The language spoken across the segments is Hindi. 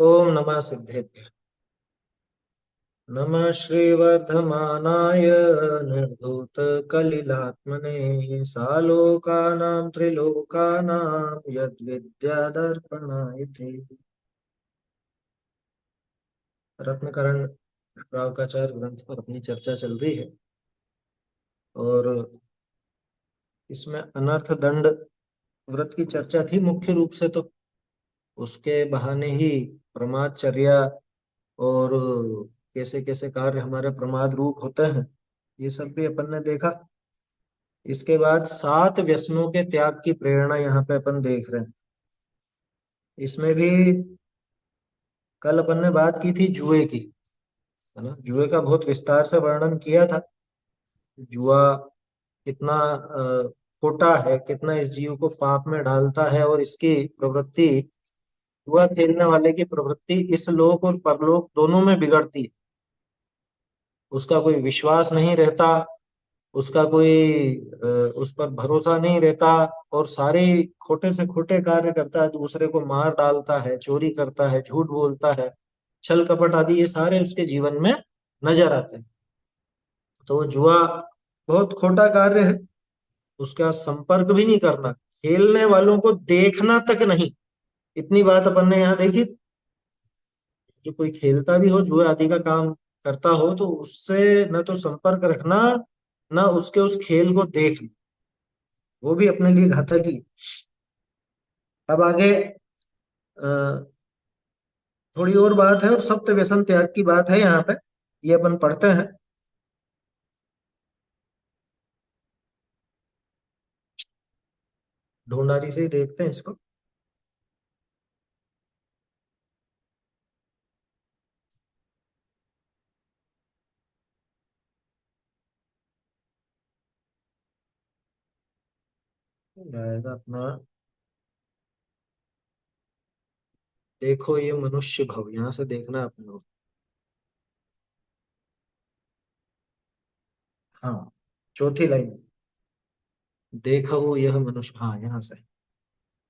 ओम नमः सिद्धेभ्य। नमः श्रीवर्धमानाय निर्धूतकलिलात्मने सालोकानां त्रिलोकानां यद्विद्यादर्पणाय ते। रत्नकरण रावकाचार्य ग्रंथ पर अपनी चर्चा चल रही है और इसमें अनर्थ दंड व्रत की चर्चा थी मुख्य रूप से। तो उसके बहाने ही प्रमादचर्या और कैसे कैसे कार्य हमारे प्रमाद रूप होते हैं, ये सब भी अपन ने देखा। इसके बाद 7 व्यसनों के त्याग की प्रेरणा यहाँ पे अपन देख रहे हैं। इसमें भी कल अपन ने बात की थी जुए की, है ना। जुए का बहुत विस्तार से वर्णन किया था। जुआ कितना खोटा है, कितना इस जीव को पाप में डालता है, और इसकी प्रवृत्ति, जुआ खेलने वाले की प्रवृत्ति इस लोक और परलोक दोनों में बिगड़ती है। उसका कोई विश्वास नहीं रहता, उसका कोई उस पर भरोसा नहीं रहता, और सारे खोटे से खोटे कार्य करता है, दूसरे को मार डालता है, चोरी करता है, झूठ बोलता है, छल कपट आदि, ये सारे उसके जीवन में नजर आते हैं। तो जुआ बहुत खोटा कार्य है। उसका संपर्क भी नहीं करना, खेलने वालों को देखना तक नहीं। इतनी बात अपन ने यहाँ देखी। जो कोई खेलता भी हो, जुए आदि का काम करता हो, तो उससे न तो संपर्क रखना, न उसके उस खेल को देखना, वो भी अपने लिए घातक ही। अब आगे अ, थोड़ी और बात है, और सप्त व्यसन त्याग की बात है यहाँ पे। ये अपन पढ़ते हैं। ढूंढारी से ही देखते हैं इसको। आएगा अपना, देखो ये मनुष्य भव, यहाँ से देखना अपने को। हाँ, चौथी लाइन। देखो यह मनुष्य, हाँ यहाँ से।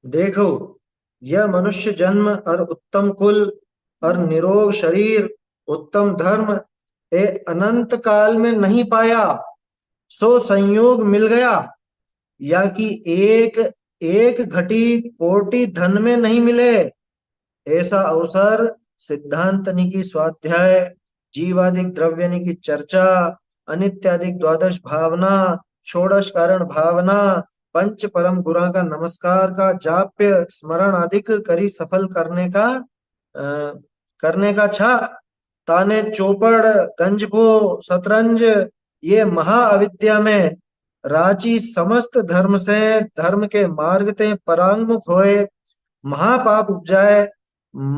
देखो यह मनुष्य जन्म और उत्तम कुल और निरोग शरीर, उत्तम धर्म, ए अनंत काल में नहीं पाया, सो संयोग मिल गया, या कि एक एक घटी कोटि धन में नहीं मिले। ऐसा अवसर सिद्धांतनि की स्वाध्याय, जीवादिक द्रव्यनि की चर्चा, अनित्यादिक द्वादश भावना, षोडश कारण भावना, पंच परम गुरा का नमस्कार का जाप्य स्मरण अधिक करी सफल करने का छा, ताने चौपड़ गंजभो शतरंज, ये महा अविद्या में रांची समस्त धर्म से, धर्म के मार्ग ते परांगमुख होए, महापाप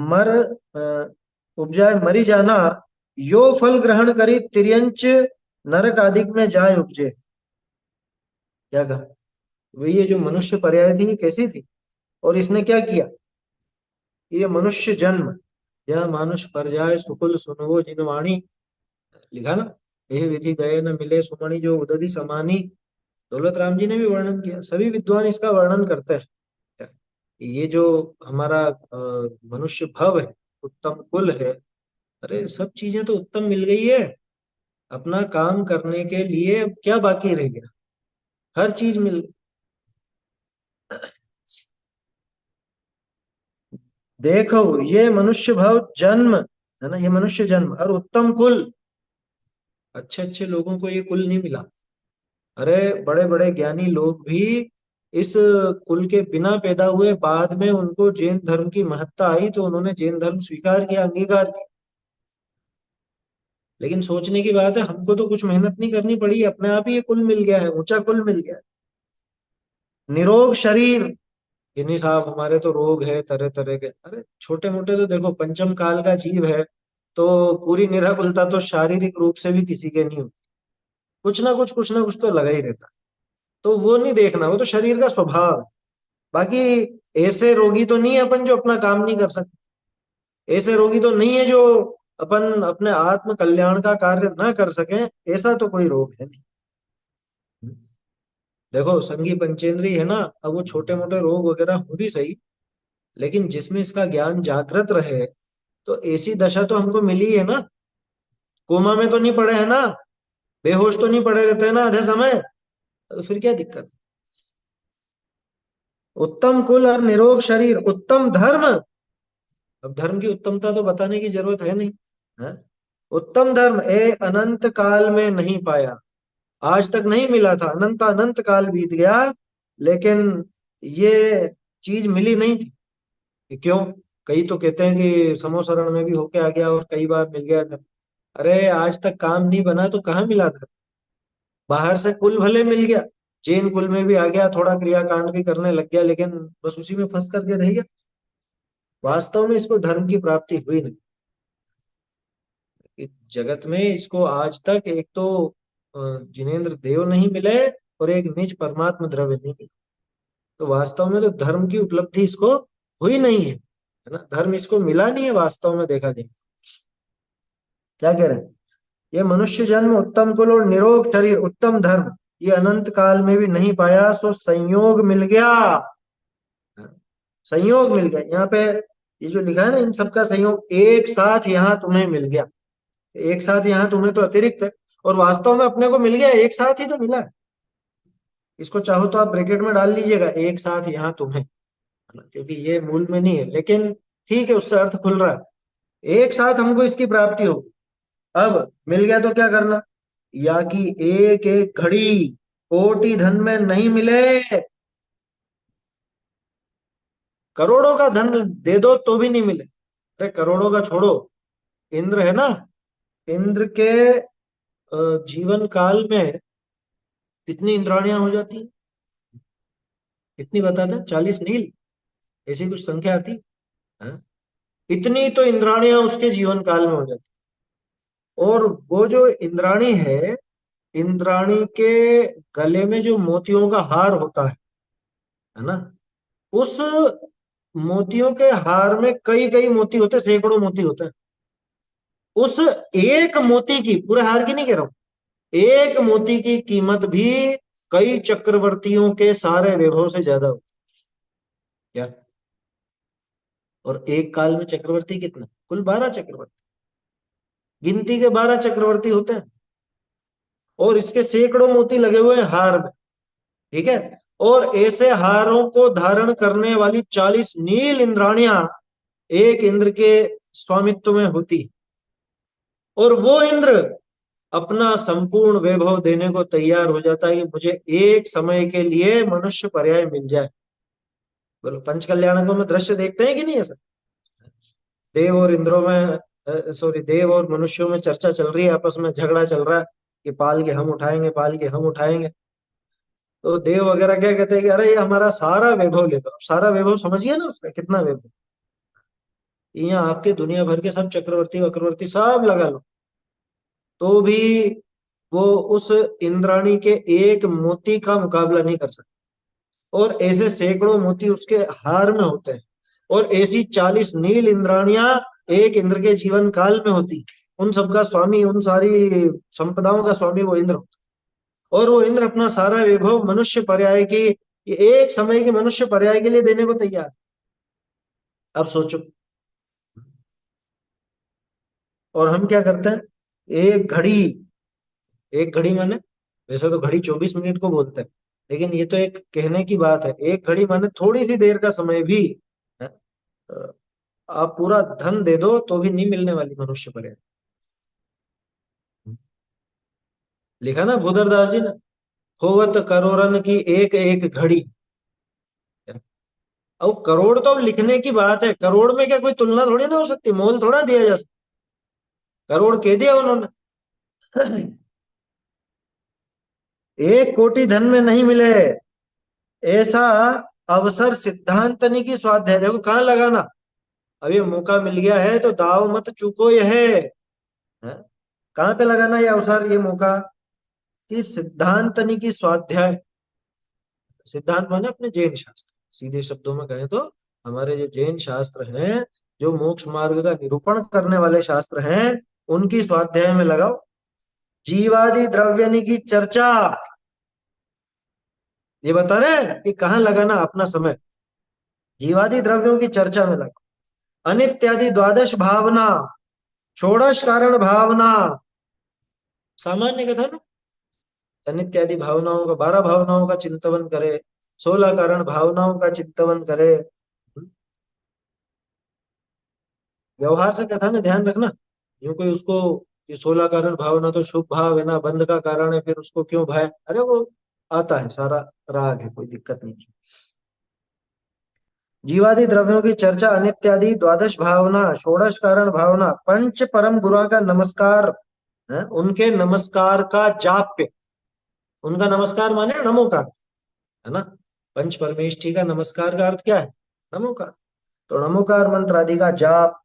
मर उपजाए मरी जाना, यो फल ग्रहण करी तिर्यंच नरक आदि में जाए उपजे। क्या कहा? वही ये जो मनुष्य पर्याय थी, ये कैसी थी, और इसने क्या किया? ये मनुष्य जन्म, यह मानुष पर्याय सुकुल सुनवो जिनवाणी, लिखा ना। यह विधि गए न मिले सुमणि, जो उदधि समानी। दौलत राम जी ने भी वर्णन किया, सभी विद्वान इसका वर्णन करते हैं। ये जो हमारा मनुष्य भव है, उत्तम कुल है, अरे सब चीजें तो उत्तम मिल गई है। अपना काम करने के लिए अब क्या बाकी रह गया? हर चीज मिल गई। देखो ये मनुष्य भव जन्म, है ना, ये मनुष्य जन्म और उत्तम कुल, अच्छे अच्छे लोगों को ये कुल नहीं मिला। अरे बड़े बड़े ज्ञानी लोग भी इस कुल के बिना पैदा हुए, बाद में उनको जैन धर्म की महत्ता आई तो उन्होंने जैन धर्म स्वीकार किया, अंगीकार किया। लेकिन सोचने की बात है, हमको तो कुछ मेहनत नहीं करनी पड़ी, अपने आप ही ये कुल मिल गया है, ऊंचा कुल मिल गया है। निरोग शरीर, इन्हीं साहब हमारे तो रोग है तरह तरह के, अरे छोटे मोटे तो देखो, पंचम काल का जीव है, तो पूरी निराकुलता तो शारीरिक रूप से भी किसी के नहीं होती। कुछ ना कुछ तो लगा ही रहता है। तो वो नहीं देखना, वो तो शरीर का स्वभाव है। बाकी ऐसे रोगी तो नहीं है अपन जो अपना काम नहीं कर सकते। ऐसे रोगी तो नहीं है जो अपन अपने आत्म कल्याण का कार्य ना कर सके। ऐसा तो कोई रोग है नहीं। देखो संगी पंचेंद्रिय है ना, अब वो छोटे मोटे रोग वगैरह हो भी सही, लेकिन जिसमें इसका ज्ञान जागृत रहे, तो ऐसी दशा तो हमको मिली है ना, कोमा में तो नहीं पड़े हैं ना, बेहोश तो नहीं पड़े रहते हैं ना आधे समय, तो फिर क्या दिक्कत। उत्तम कुल और निरोग शरीर, उत्तम धर्म। अब धर्म की उत्तमता तो बताने की जरूरत है नहीं, है? उत्तम धर्म ए अनंत काल में नहीं पाया, आज तक नहीं मिला था, अनंत अनंत काल बीत गया, लेकिन ये चीज मिली नहीं थी। कि क्यों? कई तो कहते हैं कि समोसरण में भी होके आ गया और कई बार मिल गया था। अरे आज तक काम नहीं बना तो कहाँ मिला था? बाहर से कुल भले मिल गया, जैन कुल में भी आ गया, थोड़ा क्रियाकांड भी करने लग गया, लेकिन बस उसी में फंस करके रह गया। वास्तव में इसको धर्म की प्राप्ति हुई नहीं। इस जगत में इसको आज तक एक तो जिनेंद्र देव नहीं मिले, और एक निज परमात्म द्रव्य नहीं मिले। तो वास्तव में तो धर्म की उपलब्धि इसको हुई नहीं है ना, धर्म इसको मिला नहीं है वास्तव में देखा जाए। क्या कह रहे हैं? ये मनुष्य जन्म, उत्तम कुल और निरोग शरीर, उत्तम धर्म, ये अनंत काल में भी नहीं पाया, सो संयोग मिल गया। संयोग मिल गया यहाँ पे, ये जो लिखा है ना, इन सबका संयोग एक साथ यहाँ तुम्हें मिल गया। एक साथ यहाँ तुम्हें तो अतिरिक्त है, और वास्तव में अपने को मिल गया, एक साथ ही तो मिला है। इसको चाहो तो आप ब्रैकेट में डाल लीजिएगा, एक साथ यहाँ तुम्हें, क्योंकि ये मूल में नहीं है, लेकिन ठीक है, उससे अर्थ खुल रहा है। एक साथ हमको इसकी प्राप्ति हो, अब मिल गया तो क्या करना? या कि एक एक घड़ी कोटि धन में नहीं मिले, करोड़ों का धन दे दो तो भी नहीं मिले। अरे करोड़ों का छोड़ो, इंद्र है ना, इंद्र के जीवन काल में कितनी इंद्राणियां हो जाती हैं? कितनी बताते हैं? 40 नील, ऐसी कुछ संख्या आती है। इतनी तो इंद्राणियां उसके जीवन काल में हो जाती। और वो जो इंद्राणी है, इंद्राणी के गले में जो मोतियों का हार होता है ना, उस मोतियों के हार में कई कई मोती होते हैं, सैकड़ों मोती होते हैं। उस एक मोती की, पूरे हार की नहीं कह रहा हूं, एक मोती की कीमत भी कई चक्रवर्तियों के सारे वैभव से ज्यादा होती है। क्या? और एक काल में चक्रवर्ती कितना? कुल 12 चक्रवर्ती, गिनती के 12 चक्रवर्ती होते हैं, और इसके सैकड़ों मोती लगे हुए हैं हार में। ठीक है, और ऐसे हारों को धारण करने वाली 40 नील इंद्राणियां एक इंद्र के स्वामित्व में होती, और वो इंद्र अपना संपूर्ण वैभव देने को तैयार हो जाता है कि मुझे एक समय के लिए मनुष्य पर्याय मिल जाए। बोलो, पंच कल्याणकों में दृश्य देखते हैं कि नहीं ऐसा? देव और इंद्रों में, सॉरी, देव और मनुष्यों में चर्चा चल रही है, आपस में झगड़ा चल रहा है कि पाल के हम उठाएंगे, पाल के हम उठाएंगे। तो देव वगैरह क्या कहते हैं कि अरे ये हमारा सारा वैभव ले लो। सारा वैभव समझिए ना, उसमें कितना वैभव, यहाँ आपके दुनिया भर के सब चक्रवर्ती वक्रवर्ती सब लगा लो, तो भी वो उस इंद्राणी के एक मोती का मुकाबला नहीं कर सकते। और ऐसे सैकड़ों मोती उसके हार में होते हैं, और ऐसी 40 नील इंद्राणियां एक इंद्र के जीवन काल में होती। उन सबका स्वामी, उन सारी संपदाओं का स्वामी वो इंद्र होता है। और वो इंद्र अपना सारा वैभव मनुष्य पर्याय की, ये एक समय की मनुष्य पर्याय के लिए देने को तैयार। अब सोचो, और हम क्या करते हैं? एक घड़ी, एक घड़ी माने, वैसे तो घड़ी 24 मिनट को बोलते हैं, लेकिन ये तो एक कहने की बात है। एक घड़ी माने थोड़ी सी देर का समय भी है। आप पूरा धन दे दो तो भी नहीं मिलने वाली मनुष्य पर है। लिखा ना भूदरदास जी ने, खोवत करोड़न की एक एक घड़ी। अब करोड़ तो लिखने की बात है, करोड़ में क्या कोई तुलना थोड़ी ना हो सकती, मोल थोड़ा दिया जा सकता। करोड़ कह दिया उन्होंने। एक कोटि धन में नहीं मिले, ऐसा अवसर सिद्धांतनि की स्वाध्याय। देखो कहाँ लगाना, अब ये मौका मिल गया है तो दाव मत चूको, यह है। कहाँ पे लगाना ये अवसर, ये मौका? कि सिद्धांतनि की स्वाध्याय, सिद्धांत माने अपने जैन शास्त्र, सीधे शब्दों में कहें तो हमारे जो जैन शास्त्र हैं, जो मोक्ष मार्ग का निरूपण करने वाले शास्त्र हैं, उनकी स्वाध्याय में लगाओ। जीवादि द्रव्यनि की चर्चा, ये बता रहे हैं कि कहाँ लगाना अपना समय, जीवादि द्रव्यों की चर्चा में लगाओ। अनित्यादि द्वादश भावना, षोडश कारण भावना, सामान्य कथन, अनित्यादि भावनाओं का, 12 भावनाओं का चिंतन करे, 16 कारण भावनाओं का चिंतन करे। व्यवहार से कथन है, ध्यान रखना। यूं कोई उसको, ये 16 कारण भावना तो शुभ भाव है ना, बंध का कारण है, फिर उसको क्यों भाई, अरे वो आता है, सारा राग है, कोई दिक्कत नहीं। जीवादि द्रव्यों की चर्चा, अनित्यादि द्वादश भावना, षोडश कारण भावना, पंच परम गुरुओं का नमस्कार है, उनके नमस्कार का जाप्य, उनका नमस्कार माने नमोकार, है ना। पंच परमेष्ठी का नमस्कार का अर्थ क्या है, नमोकार। तो नमोकार मंत्र आदि का जाप,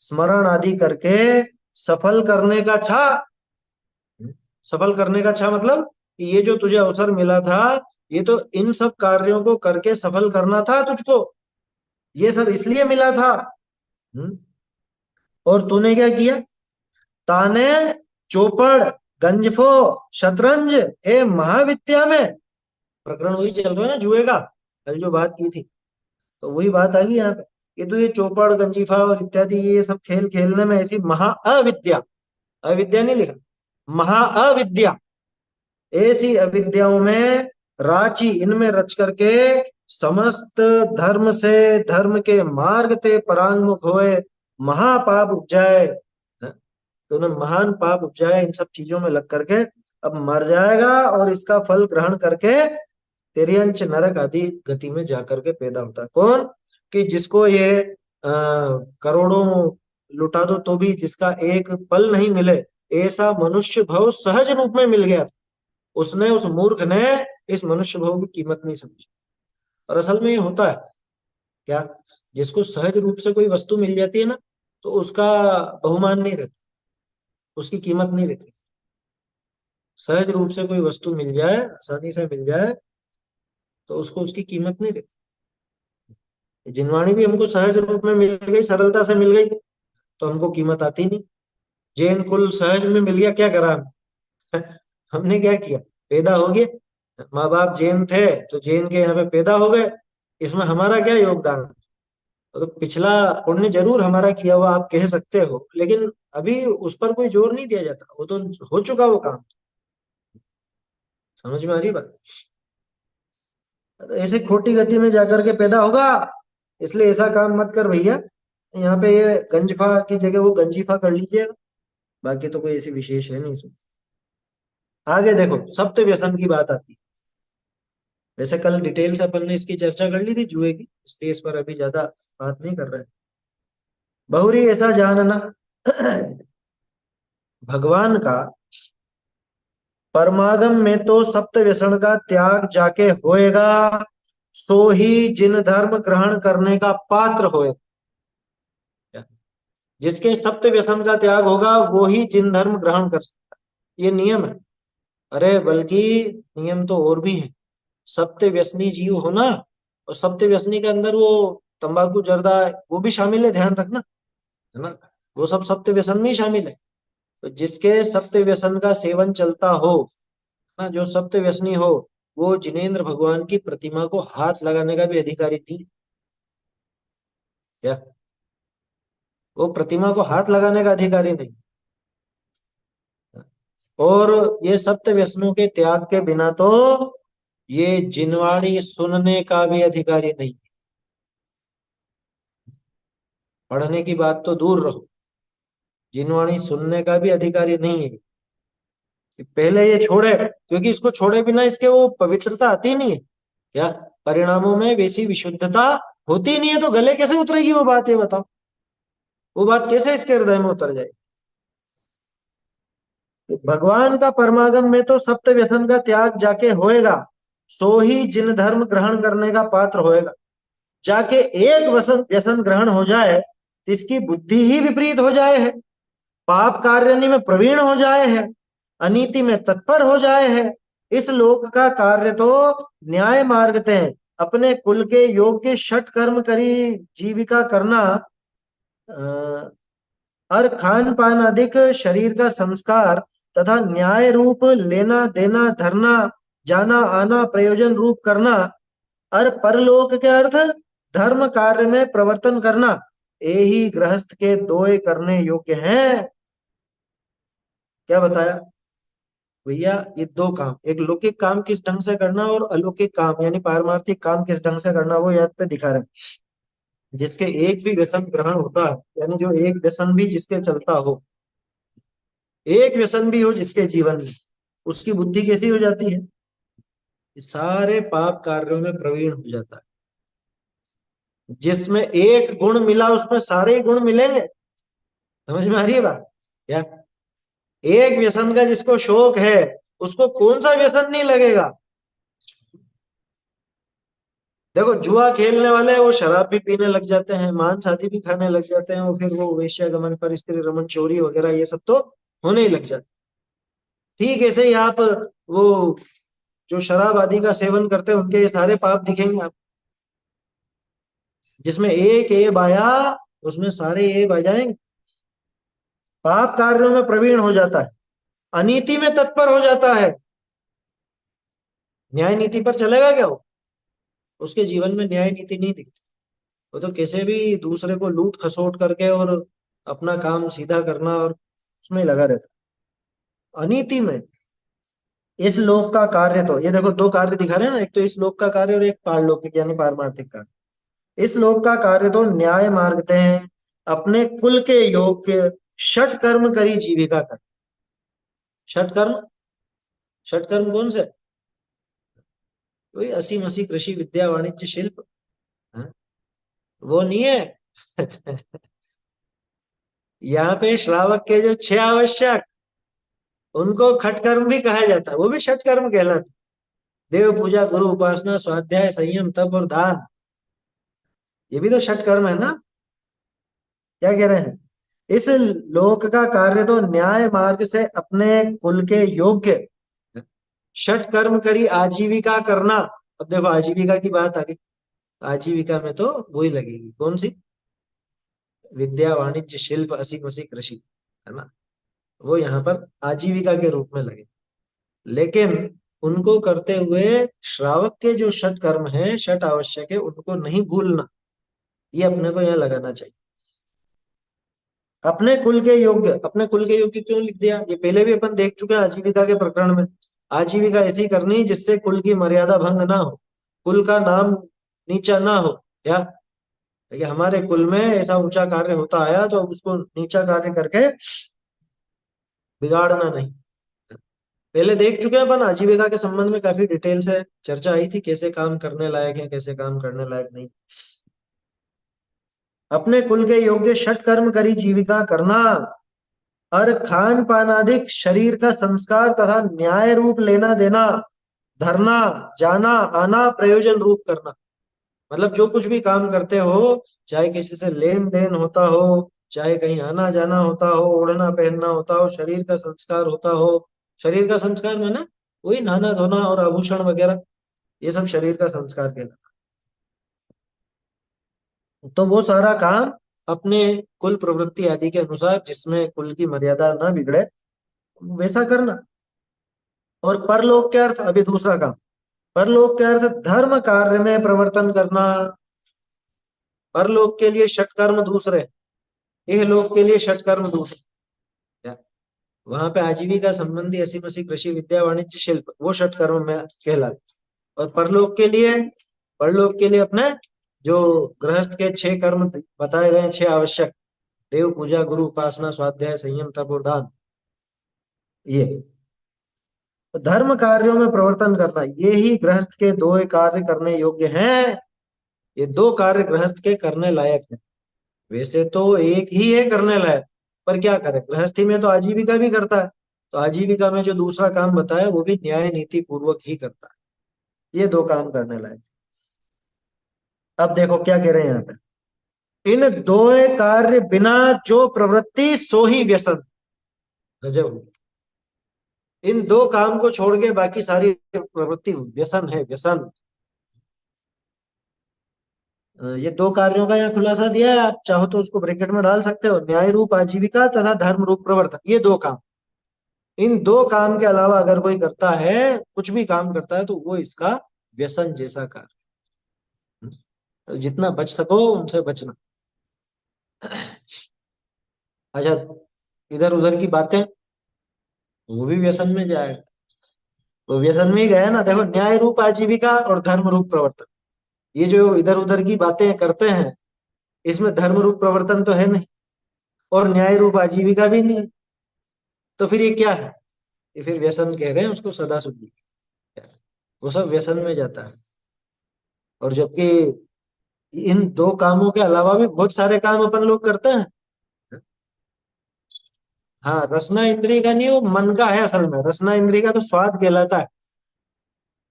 स्मरण आदि करके सफल करने का था। सफल करने का अच्छा मतलब कि ये जो तुझे अवसर मिला था, ये तो इन सब कार्यों को करके सफल करना था तुझको, ये सब इसलिए मिला था। हम्म। और तूने क्या किया, ताने चौपड़ गंजफो शतरंज ए महाविद्या में, प्रकरण वही चल रहा है ना जुए का, कल जो बात की थी, तो वही बात आ गई यहाँ पे। ये तो ये चौपड़ गंजीफा और इत्यादि ये सब खेल खेलने में ऐसी महा अविद्या, अविद्या नहीं लिखा, महा अविद्या, ऐसी अविद्याओं में रांची, इनमें रच करके समस्त धर्म से, धर्म के मार्ग ते परांगमुख होए, महापाप उपजाए। तो उन्हें महान पाप उपजाए इन सब चीजों में लग करके, अब मर जाएगा और इसका फल ग्रहण करके तिर्यंच नरक आदि गति में जाकर के पैदा होता है। कौन, कि जिसको ये करोड़ों लुटा दो तो भी जिसका एक पल नहीं मिले, ऐसा मनुष्य भव सहज रूप में मिल गया था, उसने, उस मूर्ख ने इस मनुष्य भव की कीमत नहीं समझी। और असल में ये होता है क्या, जिसको सहज रूप से कोई वस्तु मिल जाती है ना, तो उसका बहुमान नहीं रहता, उसकी कीमत नहीं रहती। सहज रूप से कोई वस्तु मिल जाए, आसानी से मिल जाए, तो उसको उसकी कीमत नहीं रहती। जिनवाणी भी हमको सहज रूप में मिल गई, सरलता से मिल गई, तो हमको कीमत आती नहीं। जैन कुल सहज में मिल गया, क्या करा हमने क्या किया, पैदा हो गए, माँ बाप जैन थे तो जैन के यहाँ पे पैदा हो गए, इसमें हमारा क्या योगदान। तो पिछला पुण्य जरूर हमारा किया हुआ आप कह सकते हो, लेकिन अभी उस पर कोई जोर नहीं दिया जाता, वो तो हो चुका वो काम। समझ में आ रही बात। तो ऐसे खोटी गति में जाकर के पैदा होगा, इसलिए ऐसा काम मत कर भैया। यहाँ पे ये गंजफा की जगह वो गंजीफा कर लीजिएगा, बाकी तो कोई ऐसी विशेष है नहीं इसमें। आगे देखो, सप्त व्यसन की बात आती है। वैसे कल डिटेल से अपन ने इसकी चर्चा कर ली थी जुए की, इसलिए इस पर अभी ज्यादा बात नहीं कर रहे हैं। बहुरी ऐसा जानना, भगवान का परमागम में तो सप्त व्यसन का त्याग जाके होएगा, सो ही जिन धर्म ग्रहण करने का पात्र होएगा। जिसके सप्त व्यसन का त्याग होगा वो ही जिन धर्म ग्रहण कर सकता है, ये नियम है। अरे बल्कि नियम तो और भी है। सप्त व्यसनी जीव हो ना, और सप्त व्यसनी के अंदर वो तंबाकू जर्दा वो भी शामिल है, ध्यान रखना, है ना। वो सब सप्त व्यसन में ही शामिल है। तो जिसके सप्त व्यसन का सेवन चलता हो ना, जो सप्त व्यसनी हो, वो जिनेंद्र भगवान की प्रतिमा को हाथ लगाने का भी अधिकारी नहीं है। क्या, वो प्रतिमा को हाथ लगाने का अधिकारी नहीं। और ये सप्त व्यसनों के त्याग के बिना तो ये जिनवाणी सुनने का भी अधिकारी नहीं। पढ़ने की बात तो दूर रहो, जिनवाणी सुनने का भी अधिकारी नहीं है। कि पहले ये छोड़े, क्योंकि इसको छोड़े बिना इसके वो पवित्रता आती नहीं है। क्या, परिणामों में वैसी विशुद्धता होती नहीं है, तो गले कैसे उतरेगी वो बात, ये बताओ, वो बात कैसे इसके हृदय में उतर जाए। भगवान का परमागम में तो सप्त व्यसन का त्याग जाके होएगा, सो ही जिन धर्म ग्रहण करने का पात्र होएगा। जाके एक व्यसन व्यसन ग्रहण हो जाए, तो इसकी बुद्धि ही विपरीत हो जाए है, पाप कार्य में प्रवीण हो जाए है, अनीति में तत्पर हो जाए है। इस लोक का कार्य तो न्याय मार्ग ते अपने कुल के योग्य षट कर्म करी जीविका करना, और खान पान अधिक शरीर का संस्कार तथा न्याय रूप लेना देना धरना जाना आना प्रयोजन रूप करना, और परलोक के अर्थ धर्म कार्य में प्रवर्तन करना, ए ही गृहस्थ के दोए करने योग्य हैं। क्या बताया भैया? ये दो काम, एक लौकिक काम किस ढंग से करना और अलौकिक काम यानी पारमार्थिक काम किस ढंग से करना, वो यहाँ पे दिखा रहे हैं। जिसके एक भी व्यसन ग्रहण होता है, यानी जो एक व्यसन भी जिसके चलता हो, एक व्यसन भी हो जिसके जीवन में, उसकी बुद्धि कैसी हो जाती है? ये सारे पाप कार्यों में प्रवीण हो जाता है। जिसमें एक गुण मिला उसमें सारे ही गुण मिलेंगे। समझ में आ रही है बात? या एक व्यसन का जिसको शौक है, उसको कौन सा व्यसन नहीं लगेगा? देखो, जुआ खेलने वाले वो शराब भी पीने लग जाते हैं, मांस आदि भी खाने लग जाते हैं, वो फिर वो वेश्यागमन पर स्त्री रमन चोरी वगैरह ये सब तो होने ही लग जाते। ठीक ऐसे ही आप वो जो शराब आदि का सेवन करते हैं उनके ये सारे पाप दिखेंगे आप। जिसमें एक एब आया उसमें सारे एब आ जाएंगे। पाप कार्यों में प्रवीण हो जाता है, अनीति में तत्पर हो जाता है। न्याय नीति पर चलेगा क्या वो? उसके जीवन में न्याय नीति नहीं दिखती। वो तो कैसे भी दूसरे को लूट खसोट करके और अपना काम सीधा करना और उसमें ही लगा रहता है। अनीति में इस लोक का कार्य, तो ये देखो दो कार्य दिखा रहे हैं ना, एक तो इस लोक का कार्य और एक पारलौकिक यानी पारमार्थिक कार्य। इस लोक का कार्य तो न्याय मार्गते हैं, अपने कुल के योग्य षट कर्म करी जीविका कर। षट कर्म, षट कर्म कौन से? वही असी मसी कृषि विद्या वाणिज्य शिल्प। हाँ? वो नहीं है। यहाँ पे श्रावक के जो छह आवश्यक, उनको खटकर्म भी कहा जाता है, वो भी षटकर्म कहलाते। देव पूजा, गुरु उपासना, स्वाध्याय, संयम, तप और दान, ये भी तो षटकर्म है ना? क्या कह रहे हैं? इस लोक का कार्य तो न्याय मार्ग से अपने कुल के योग्य षट कर्म करी आजीविका करना। अब देखो आजीविका की बात आ गई, आजीविका में तो वही लगेगी, कौन सी? विद्या वाणिज्य शिल्प असी मसी कृषि, है ना? वो यहाँ पर आजीविका के रूप में लगे। लेकिन उनको करते हुए श्रावक के जो षट कर्म है, षट आवश्यक है, उनको नहीं भूलना, ये अपने को यहाँ लगाना चाहिए। अपने कुल के योग्य, अपने कुल के योग्य क्यों लिख दिया? ये पहले भी अपन देख चुके हैं आजीविका के प्रकरण में। आजीविका ऐसी करनी जिससे कुल की मर्यादा भंग ना हो, कुल का नाम नीचा ना हो। या देखिए हमारे कुल में ऐसा ऊंचा कार्य होता आया तो अब उसको नीचा कार्य करके बिगाड़ना नहीं। पहले देख चुके हैं अपन, आजीविका के संबंध में काफी डिटेल से चर्चा आई थी, कैसे काम करने लायक है, कैसे काम करने लायक नहीं। अपने कुल के योग्य षट कर्म करी जीविका करना और खान पान आदि शरीर का संस्कार तथा न्याय रूप लेना देना, धरना, जाना आना प्रयोजन रूप करना। मतलब जो कुछ भी काम करते हो, चाहे किसी से लेन देन होता हो, चाहे कहीं आना जाना होता हो, ओढ़ना पहनना होता हो, शरीर का संस्कार होता हो। शरीर का संस्कार माने वही नहाना धोना और आभूषण वगैरह, ये सब शरीर का संस्कार कहलाता है। तो वो सारा काम अपने कुल प्रवृत्ति आदि के अनुसार, जिसमें कुल की मर्यादा ना बिगड़े, वैसा करना। और परलोक के अर्थ, अभी दूसरा काम, परलोक के अर्थ धर्म कार्य में प्रवर्तन करना। परलोक के लिए षटकर्म दूसरे, यह लोक के लिए षटकर्म दूसरे। क्या? वहां पे आजीविका संबंधी असी मसी कृषि विद्या वाणिज्य शिल्प वो षटकर्म में कहलाते। और परलोक के लिए, परलोक के लिए अपने जो गृहस्थ के छह कर्म बताए गए हैं, छह आवश्यक, देव पूजा, गुरु उपासना, स्वाध्याय, संयम, तप और दान, ये धर्म कार्यों में प्रवर्तन करना, ये ही गृहस्थ के दो कार्य करने योग्य हैं। ये दो कार्य गृहस्थ के करने लायक है। वैसे तो एक ही है करने लायक, पर क्या करे, गृहस्थी में तो आजीविका भी करता है, तो आजीविका में जो दूसरा काम बताया वो भी न्याय नीति पूर्वक ही करता है। ये दो काम करने लायक। अब देखो क्या कह रहे हैं यहाँ पे, इन दो कार्य बिना जो प्रवृत्ति सो ही व्यसन। गजब। इन दो काम को छोड़ के बाकी सारी प्रवृत्ति व्यसन है, व्यसन। ये दो कार्यों का यहाँ खुलासा दिया है, आप चाहो तो उसको ब्रैकेट में डाल सकते हो, न्याय रूप आजीविका तथा धर्म रूप प्रवर्तन, ये दो काम। इन दो काम के अलावा अगर कोई करता है, कुछ भी काम करता है, तो वो इसका व्यसन जैसा कार्य। जितना बच सको उनसे बचना। अच्छा, इधर उधर की बातें, वो भी व्यसन में जाएगा। तो व्यसन में ही गया ना। देखो, न्याय रूप आजीविका और धर्म रूप प्रवर्तन, ये जो इधर उधर की बातें करते हैं, इसमें धर्म रूप प्रवर्तन तो है नहीं, और न्याय रूप आजीविका भी नहीं है। तो फिर ये क्या है? ये फिर व्यसन कह रहे हैं उसको, सदा सुखी। वो सब व्यसन में जाता है। और जबकि इन दो कामों के अलावा भी बहुत सारे काम अपन लोग करते हैं। हाँ, रसना इंद्रिय का नहीं, वो मन का है असल में। रसना इंद्रिय का तो स्वाद कहलाता है।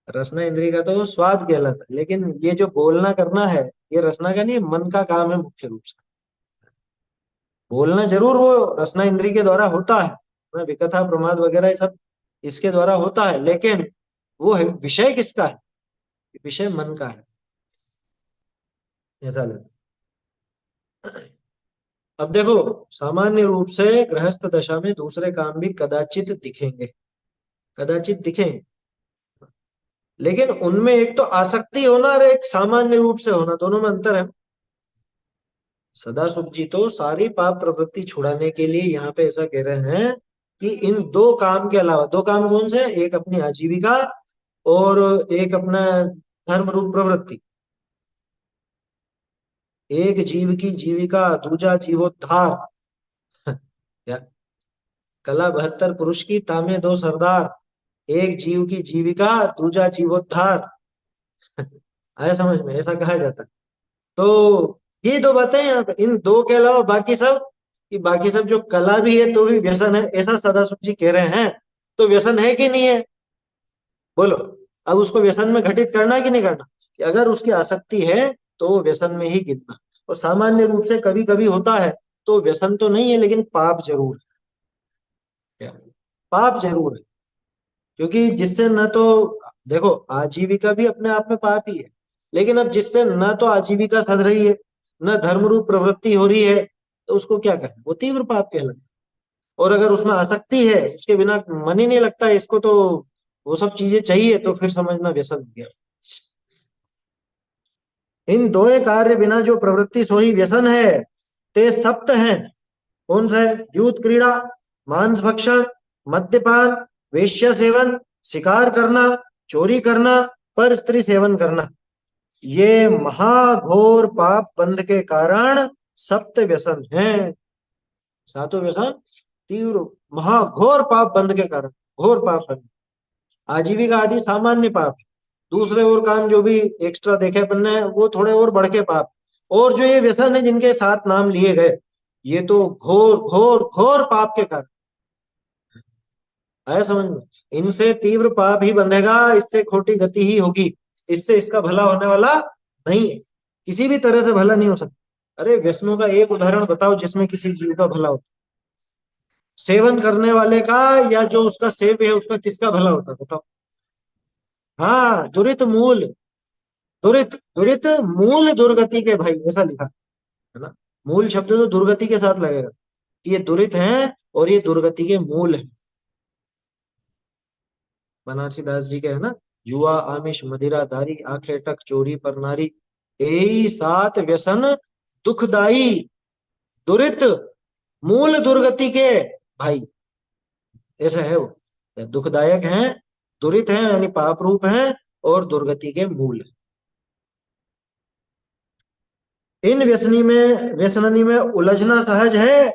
रसना इंद्रिय का तो वो स्वाद कहलाता है, लेकिन ये जो बोलना करना है, ये रसना का नहीं है, मन का काम है मुख्य रूप से। बोलना जरूर वो रसना इंद्रिय के द्वारा होता है, विकथा प्रमाद वगैरह ये सब इसके द्वारा होता है, लेकिन वो है विषय किसका है? विषय मन का है, ऐसा लगता है। अब देखो, सामान्य रूप से गृहस्थ दशा में दूसरे काम भी कदाचित दिखेंगे, कदाचित दिखेंगे, लेकिन उनमें एक तो आसक्ति होना और एक सामान्य रूप से होना, दोनों में अंतर है। सदा सुख जी तो सारी पाप प्रवृत्ति छुड़ाने के लिए यहाँ पे ऐसा कह रहे हैं कि इन दो काम के अलावा, दो काम कौन से हैं? एक अपनी आजीविका और एक अपना धर्म रूप प्रवृत्ति। एक जीव की जीविका, दूजा जीवोद्धार। या कला 72 पुरुष की, तामे दो सरदार। एक जीव की जीविका, दूजा जीवोद्धार। आया समझ में? ऐसा कहा जाता है। तो ये दो बातें हैं यहाँ पे, इन दो के अलावा बाकी सब, कि बाकी सब जो कला भी है तो भी व्यसन है, ऐसा सदाशिव जी कह रहे हैं। तो व्यसन है कि नहीं है? बोलो। अब उसको व्यसन में घटित करना कि नहीं करना? कि अगर उसकी आसक्ति है तो वो व्यसन में ही गिनना। और सामान्य रूप से कभी कभी होता है, तो व्यसन तो नहीं है लेकिन पाप जरूर है। क्या? पाप जरूर है। क्योंकि जिससे न तो, देखो, आजीविका भी अपने आप में पाप ही है, लेकिन अब जिससे न तो आजीविका सध रही है, न धर्म रूप प्रवृत्ति हो रही है, तो उसको क्या करें? वो तीव्र पाप कहलाता है। और अगर उसमें आसक्ति है, उसके बिना मन ही नहीं लगता है इसको, तो वो सब चीजें चाहिए, तो फिर समझना व्यसन हो गया। इन दोए कार्य बिना जो प्रवृत्ति सोई व्यसन है, ते सप्त हैं। कौन सा है? दूध क्रीड़ा, मांस भक्षण, मद्यपान, वेश्या सेवन, शिकार करना, चोरी करना, पर स्त्री सेवन करना। ये महाघोर पाप बंध के कारण सप्त व्यसन हैं। सातों व्यसन तीव्र महाघोर पाप बंध के कारण, घोर पाप बंध। आजीविका आदि सामान्य पाप है। दूसरे और काम जो भी एक्स्ट्रा देखे अपन ने, वो थोड़े और बढ़ के पाप। और जो ये व्यसन है जिनके साथ नाम लिए गए, ये तो घोर घोर घोर पाप के कारण। आया समझ में? इनसे तीव्र पाप ही बंधेगा, इससे खोटी गति ही होगी, इससे इसका भला होने वाला नहीं है, किसी भी तरह से भला नहीं हो सकता। अरे, व्यसनों का एक उदाहरण बताओ जिसमें किसी जीव का भला होता? सेवन करने वाले का, या जो उसका सेव है उसका, किसका भला होता है बताओ? हाँ, दुरित मूल, दुरित दुरित मूल दुर्गति के भाई, ऐसा लिखा है ना। मूल शब्द तो दुर्गति के साथ लगेगा, कि ये दुरित हैं और ये दुर्गति के मूल है। बनारसी दास जी के है ना, जुआ, आमिष, मदिरा, दारी, आंखें टक, चोरी पर नारी, यही सात व्यसन दुखदाई, दुरित मूल दुर्गति के भाई। ऐसा है वो, दुखदायक हैं, दुरित हैं यानी पाप रूप हैं, और दुर्गति के मूल हैं। इन व्यसननी में उलझना सहज है,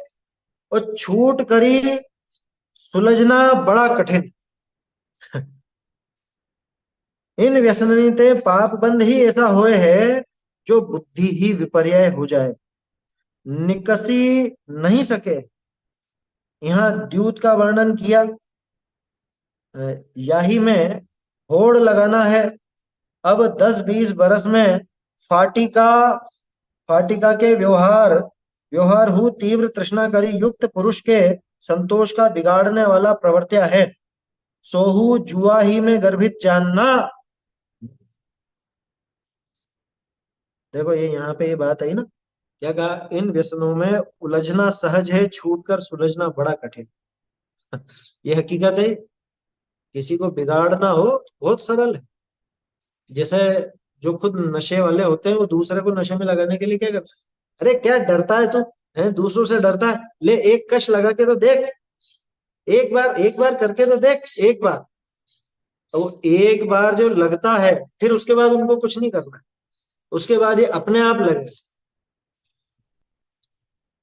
और छूट करी सुलझना बड़ा कठिन। इन व्यसननी ते पाप बंध ही ऐसा होए है, जो बुद्धि ही विपर्य हो जाए, निकसी नहीं सके। यहाँ द्यूत का वर्णन किया। याही में होड़ लगाना है। अब 10-20 बरस में फाटिका फाटिका के व्यवहार व्यवहार हु तीव्र तृष्णा करी युक्त पुरुष के संतोष का बिगाड़ने वाला प्रवृत्ति है। सोहू जुआ ही में गर्भित जानना। देखो, ये यहाँ पे ये बात आई ना, क्या कहा? इन व्यसनों में उलझना सहज है, छूटकर सुलझना बड़ा कठिन। ये हकीकत है। किसी को बिगाड़ना हो बहुत सरल है। जैसे जो खुद नशे वाले होते हैं, वो दूसरे को नशे में लगाने के लिए क्या करते हैं? अरे क्या डरता है तू, है, दूसरों से डरता है। ले एक कश लगा के तो देख, एक बार करके तो देख, एक बार। तो एक बार जो लगता है, फिर उसके बाद उनको कुछ नहीं करना है, उसके बाद ये अपने आप लगे।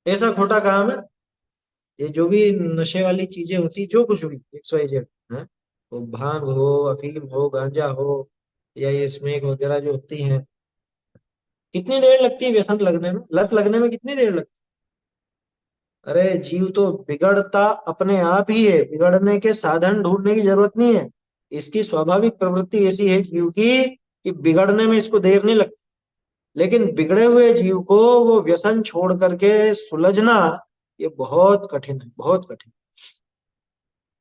ऐसा खोटा काम है। ये जो भी नशे वाली चीजें होती, जो कुछ भी एक्स वाई जेड है, वो भांग हो, अफीम हो, गांजा हो, या ये स्मेक वगैरह जो होती हैं, कितनी देर लगती है व्यसन लगने में, लत लगने में कितनी देर लगती है? अरे जीव तो बिगड़ता अपने आप ही है, बिगड़ने के साधन ढूंढने की जरूरत नहीं है। इसकी स्वाभाविक प्रवृत्ति ऐसी है जीव की कि बिगड़ने में इसको देर नहीं लगती। लेकिन बिगड़े हुए जीव को वो व्यसन छोड़ करके सुलझना, ये बहुत कठिन है, बहुत कठिन।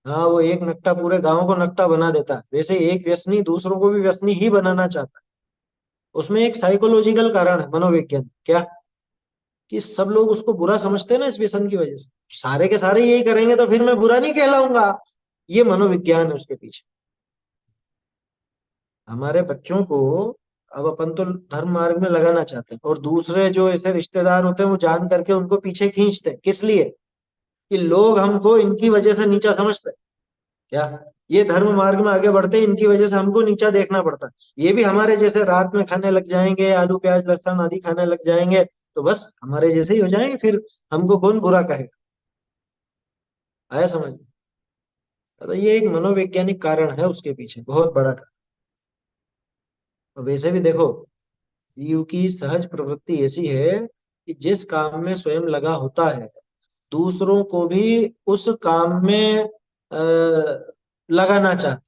हाँ, वो एक नकटा पूरे गांव को नकटा बना देता है, वैसे एक व्यसनी दूसरों को भी व्यसनी ही बनाना चाहता है। उसमें एक साइकोलॉजिकल कारण है, मनोविज्ञान क्या, कि सब लोग उसको बुरा समझते हैं ना इस व्यसन की वजह से, सारे के सारे यही करेंगे तो फिर मैं बुरा नहीं कहलाऊंगा। ये मनोविज्ञान है उसके पीछे। हमारे बच्चों को अब अपन तो धर्म मार्ग में लगाना चाहते हैं, और दूसरे जो ऐसे रिश्तेदार होते हैं वो जान करके उनको पीछे खींचते हैं, किस लिए? कि लोग हमको इनकी वजह से नीचा समझते हैं क्या, ये धर्म मार्ग में आगे बढ़ते हैं, इनकी वजह से हमको नीचा देखना पड़ता है। ये भी हमारे जैसे रात में खाने लग जाएंगे, आलू प्याज लहसुन आदि खाने लग जाएंगे, तो बस हमारे जैसे ही हो जाएंगे, फिर हमको कौन बुरा कहेगा। आया समझ में? तो ये एक मनोवैज्ञानिक कारण है उसके पीछे, बहुत बड़ा कारण। और वैसे भी देखो, जीव की सहज प्रवृत्ति ऐसी है कि जिस काम में स्वयं लगा होता है, दूसरों को भी उस काम में लगाना चाहता।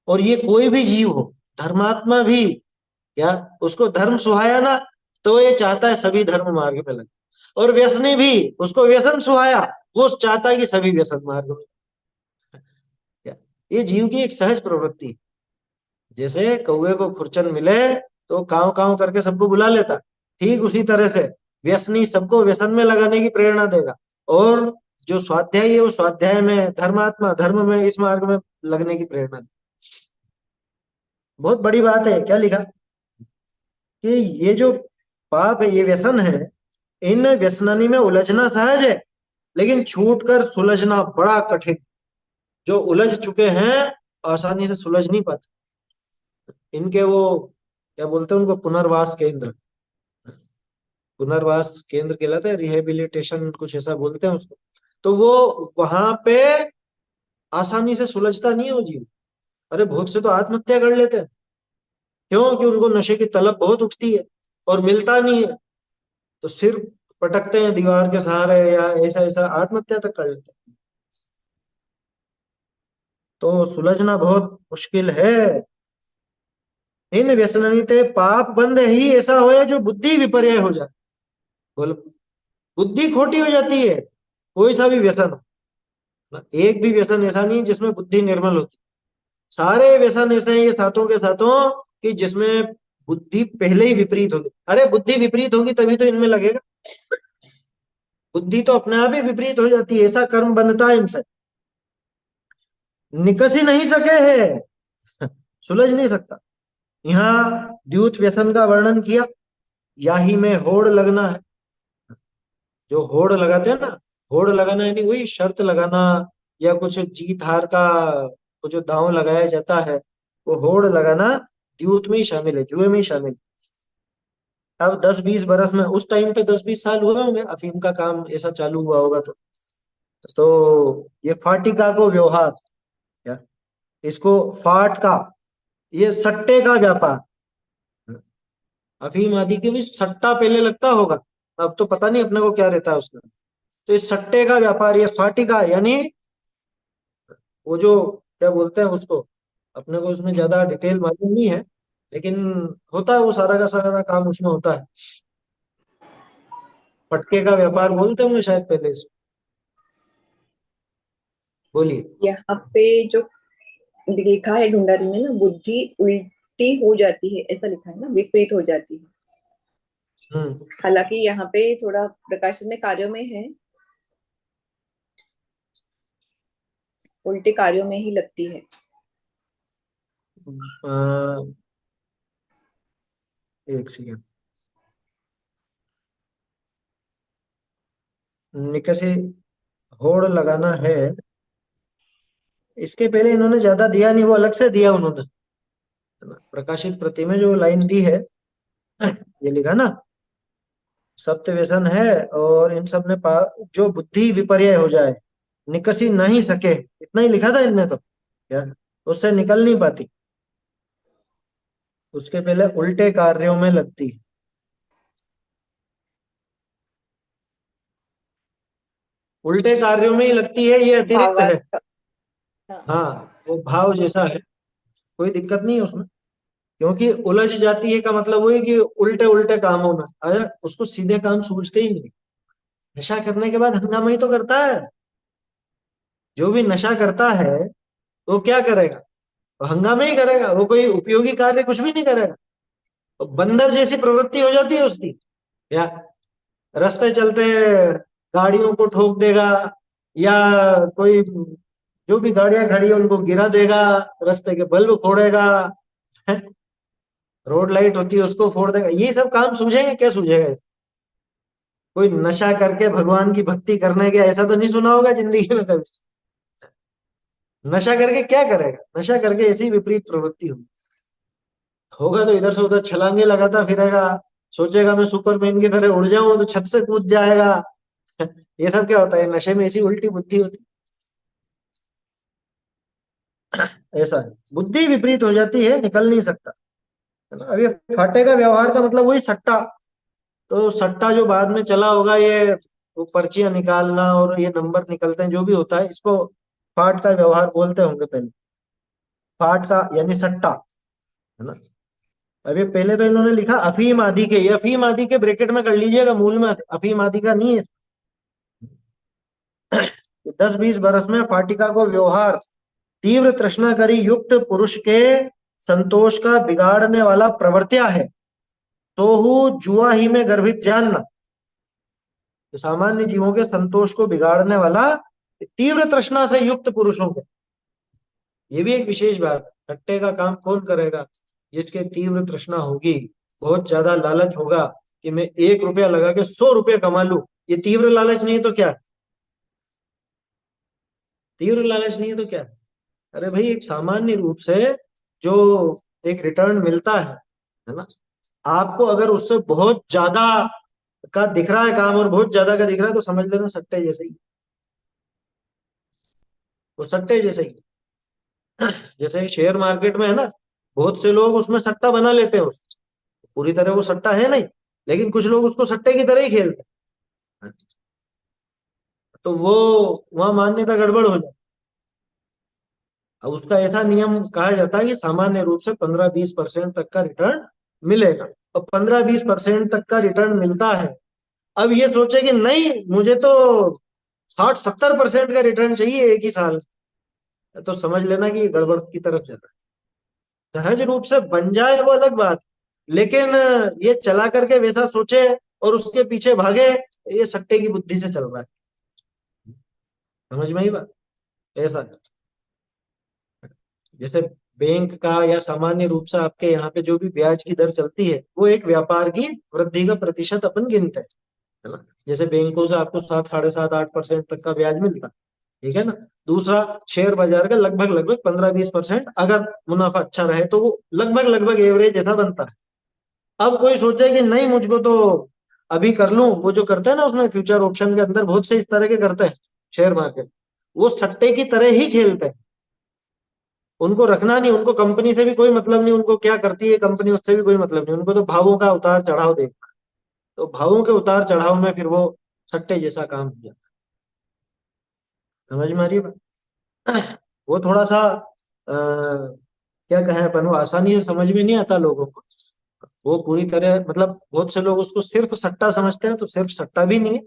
और ये कोई भी जीव हो, धर्मात्मा भी, क्या, उसको धर्म सुहाया ना, तो ये चाहता है सभी धर्म मार्ग पे लगे। और व्यसनी भी, उसको व्यसन सुहाया, वो चाहता है कि सभी व्यसन मार्ग में। क्या, ये जीव की एक सहज प्रवृत्ति है। जैसे कौवे को खुरचन मिले तो काव काव करके सबको बुला लेता, ठीक उसी तरह से व्यसनी सबको व्यसन में लगाने की प्रेरणा देगा। और जो स्वाध्यायी है वो स्वाध्याय में, धर्मात्मा धर्म में, इस मार्ग में लगने की प्रेरणा देगा। बहुत बड़ी बात है, क्या लिखा कि ये जो पाप है, ये व्यसन है, इन व्यसनानी में उलझना सहज है, लेकिन छूट कर सुलझना बड़ा कठिन। जो उलझ चुके हैं आसानी से सुलझ नहीं पाते। इनके वो क्या बोलते हैं उनको, पुनर्वास केंद्र, पुनर्वास केंद्र कहलाता है, रिहेबिलिटेशन कुछ ऐसा बोलते हैं उसको। तो वो वहां पे आसानी से सुलझता नहीं है वो जीव। अरे बहुत से तो आत्महत्या कर लेते हैं, क्यों? कि उनको नशे की तलब बहुत उठती है और मिलता नहीं है, तो सिर पटकते हैं दीवार के सहारे, या ऐसा ऐसा आत्महत्या तक कर लेते हैं। तो सुलझना बहुत मुश्किल है। इन व्यसनिते पाप बंद ही ऐसा होए जो बुद्धि विपर्य हो जाए। बोलो, बुद्धि खोटी हो जाती है, कोई सा भी व्यसन हो। एक भी व्यसन ऐसा नहीं जिसमें बुद्धि निर्मल होती। सारे व्यसन ऐसे हैं ये सातों के सातों, कि जिसमें बुद्धि पहले ही विपरीत होगी। अरे बुद्धि विपरीत होगी तभी तो इनमें लगेगा। बुद्धि तो अपने आप ही विपरीत हो जाती है, ऐसा कर्म बंधता है इनसे, निकस ही नहीं सके है, सुलझ नहीं सकता। यहाँ द्यूत व्यसन का वर्णन किया, याही में होड़ लगना है। जो होड़ लगाते हैं ना, होड़ लगाना यानी वही शर्त लगाना, या कुछ जीत हार का वो जो दांव लगाया जाता है, वो होड़ लगाना द्यूत में ही शामिल है, जुए में ही शामिल है। अब 10-20 बरस में, उस टाइम पे 10-20 साल हुए होंगे अफीम का काम ऐसा चालू हुआ होगा तो ये फाटिका को व्यवहार, क्या, इसको फाट का, ये सट्टे का व्यापार, अफीम आदि के भी सट्टा पहले लगता होगा, अब तो पता नहीं अपने को क्या रहता है उसका। तो इस सट्टे का व्यापार, ये फाटिका यानी वो जो क्या बोलते हैं उसको, अपने को इसमें ज्यादा डिटेल मालूम नहीं है, लेकिन होता है वो सारा का सारा काम उसमें होता है। फटके का व्यापार बोलते होंगे शायद पहले इसको। बोलिए। यहाँ पे जो लिखा है ढूंढारी में ना, बुद्धि उल्टी हो जाती है ऐसा लिखा है ना, विपरीत हो जाती है। हम्म। हालांकि यहाँ पे थोड़ा प्रकाशन में कार्यों में है, उल्टे कार्यों में ही लगती है। अ, एक सेकेंड। निकसी होड़ लगाना है, इसके पहले इन्होंने ज्यादा दिया नहीं, वो अलग से दिया उन्होंने, है ना? प्रकाशित प्रति में जो लाइन दी है, ये लिखा ना, सप्त व्यसन है और इन सब ने जो बुद्धि विपर्य हो जाए, निकसी नहीं सके, इतना ही लिखा था इनने तो यार, उससे निकल नहीं पाती, उसके पहले उल्टे कार्यों में लगती है। उल्टे कार्यों में ही लगती है, ये अतिरिक्त है। भावार्थ। हाँ। हाँ, वो भाव जैसा है, कोई दिक्कत नहीं है उसमें, क्योंकि उलझ जाती है का मतलब वही कि उल्टे उल्टे कामों में, अरे उसको सीधे काम सूझते ही नहीं। नशा करने के बाद हंगामा ही तो करता है, जो भी नशा करता है वो क्या करेगा, वो हंगामा ही करेगा, वो कोई उपयोगी कार्य कुछ भी नहीं करेगा, तो बंदर जैसी प्रवृत्ति हो जाती है उसकी। या रास्ते चलते गाड़ियों को ठोक देगा, या कोई जो भी गाड़ियां खड़ी है उनको गिरा देगा, रास्ते के बल्ब फोड़ेगा, रोड लाइट होती है उसको फोड़ देगा, ये सब काम सूझेंगे, क्या सूझेगा? कोई नशा करके भगवान की भक्ति करने गया, ऐसा तो नहीं सुना होगा जिंदगी में कभी। नशा करके क्या करेगा, नशा करके ऐसी विपरीत प्रवृत्ति होगी, होगा तो इधर से उधर छलांगे लगाता फिरेगा, सोचेगा मैं सुपरमैन की तरह उड़ जाऊं तो छत से कूद जाएगा। ये सब क्या होता है, नशे में ऐसी उल्टी बुद्धि होती है, ऐसा है, बुद्धि विपरीत हो जाती है, निकल नहीं सकता, है ना? अब ये फाटे का व्यवहार का मतलब वही सट्टा, तो सट्टा जो बाद में चला होगा, ये वो पर्चियां निकालना और ये नंबर निकलते हैं, जो भी होता है इसको फाट का व्यवहार बोलते होंगे पहले, फाट का यानी सट्टा, है ना? अभी पहले तो इन्होंने लिखा अफीम आदि के, ये अफीम आदि के ब्रैकेट में कर लीजिएगा, मूल में अफीम आदि का नहीं है। 10-20 बरस में फाटिका को व्यवहार तीव्र तृष्णा करी युक्त पुरुष के संतोष का बिगाड़ने वाला प्रवर्त्या है, तो जुआ ही में गर्भित जानना। तो सामान्य जीवों के संतोष को बिगाड़ने वाला तीव्र तृष्णा से युक्त पुरुषों के, ये भी एक विशेष बात है, सट्टे का काम कौन करेगा, जिसके तीव्र तृष्णा होगी, बहुत ज्यादा लालच होगा कि मैं 1 रुपया लगा के 100 रुपये कमा लूं, ये तीव्र लालच नहीं है तो क्या है? तीव्र लालच नहीं है तो क्या है? अरे भाई, एक सामान्य रूप से जो एक रिटर्न मिलता है ना, आपको अगर उससे बहुत ज्यादा का दिख रहा है काम और बहुत ज्यादा का दिख रहा है, तो समझ लेना सट्टे जैसे ही, वो सट्टे जैसे ही, जैसे शेयर मार्केट में है ना, बहुत से लोग उसमें सट्टा बना लेते हैं, उसको पूरी तरह वो सट्टा है नहीं, लेकिन कुछ लोग उसको सट्टे की तरह ही खेलते हैं, तो वो वहां मान्यता गड़बड़ हो जाती है। अब उसका ऐसा नियम कहा जाता है कि सामान्य रूप से 15-20% तक का रिटर्न मिलेगा, और 15-20% तक का रिटर्न मिलता है। अब ये सोचे कि नहीं, मुझे तो 60-70% का रिटर्न चाहिए एक ही साल, तो समझ लेना कि ये गड़बड़ की तरफ जा रहा है। सहज रूप से बन जाए वो अलग बात, लेकिन ये चला करके वैसा सोचे और उसके पीछे भागे, ये सट्टे की बुद्धि से चल रहा है। समझ में ही बात, ऐसा है। जैसे बैंक का या सामान्य रूप से आपके यहाँ पे जो भी ब्याज की दर चलती है, वो एक व्यापार की वृद्धि का प्रतिशत अपन गिनते हैं, है ना? जैसे बैंकों से आपको 7, 7.5, 8% तक का ब्याज मिलता है, ठीक है ना? दूसरा, शेयर बाजार का लगभग लगभग 15-20%, अगर मुनाफा अच्छा रहे तो वो लगभग लगभग एवरेज ऐसा बनता है। अब कोई सोचे कि नहीं, मुझको तो अभी कर लूं, वो जो करते हैं ना उसमें फ्यूचर ऑप्शन के अंदर बहुत से इस तरह के करते हैं शेयर मार्केट, वो सट्टे की तरह ही खेलते हैं, उनको रखना नहीं, उनको कंपनी से भी कोई मतलब नहीं, उनको क्या करती है कंपनी उससे भी कोई मतलब नहीं, उनको तो भावों का उतार चढ़ाव देखना, तो भावों के उतार चढ़ाव में फिर वो सट्टे जैसा काम हो जाता है। समझ में आ रही है बात? वो थोड़ा सा क्या कहें अपन, वो आसानी से समझ में नहीं आता लोगों को, वो पूरी तरह मतलब बहुत से लोग उसको सिर्फ सट्टा समझते हैं, तो सिर्फ सट्टा भी नहीं है,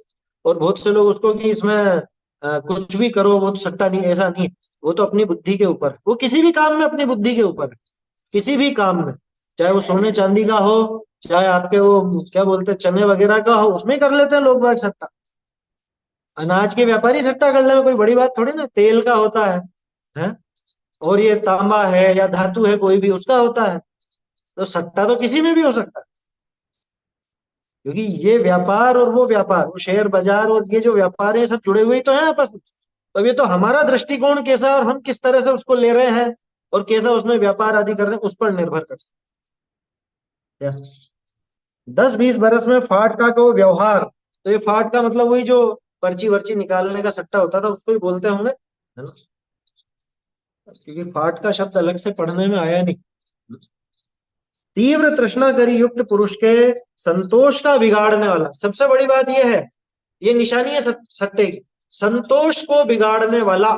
और बहुत से लोग उसको कि इसमें कुछ भी करो वो तो सट्टा नहीं, ऐसा नहीं है। वो तो अपनी बुद्धि के ऊपर है। वो किसी भी काम में अपनी बुद्धि के ऊपर है, किसी भी काम में, चाहे वो सोने चांदी का हो, चाहे आपके वो क्या बोलते हैं चने वगैरह का हो, उसमें कर लेते हैं लोग बाग सट्टा। अनाज के व्यापारी सट्टा कर ले में कोई बड़ी बात थोड़ी ना, तेल का होता है? और ये तांबा है या धातु है कोई भी, उसका होता है, तो सट्टा तो किसी में भी हो सकता है। क्योंकि ये व्यापार और वो व्यापार, वो शेयर बाजार और ये जो व्यापार है, सब जुड़े हुए ही तो हैं आपस में। तो ये तो हमारा दृष्टिकोण कैसा है और हम किस तरह से उसको ले रहे हैं और कैसा उसमें व्यापार आदि कर रहे हैं, उस पर निर्भर करता है। 10-20 बरस में फाटका को व्यवहार, तो ये फाट का मतलब वही जो पर्ची वर्ची निकालने का सट्टा होता था, उसको ही बोलते होंगे, है ना? क्योंकि फाट का शब्द अलग से पढ़ने में आया नहीं। तीव्र तृष्णा करी युक्त पुरुष के संतोष का बिगाड़ने वाला, सबसे बड़ी बात यह है, ये निशानी है सट्टे की, संतोष को बिगाड़ने वाला,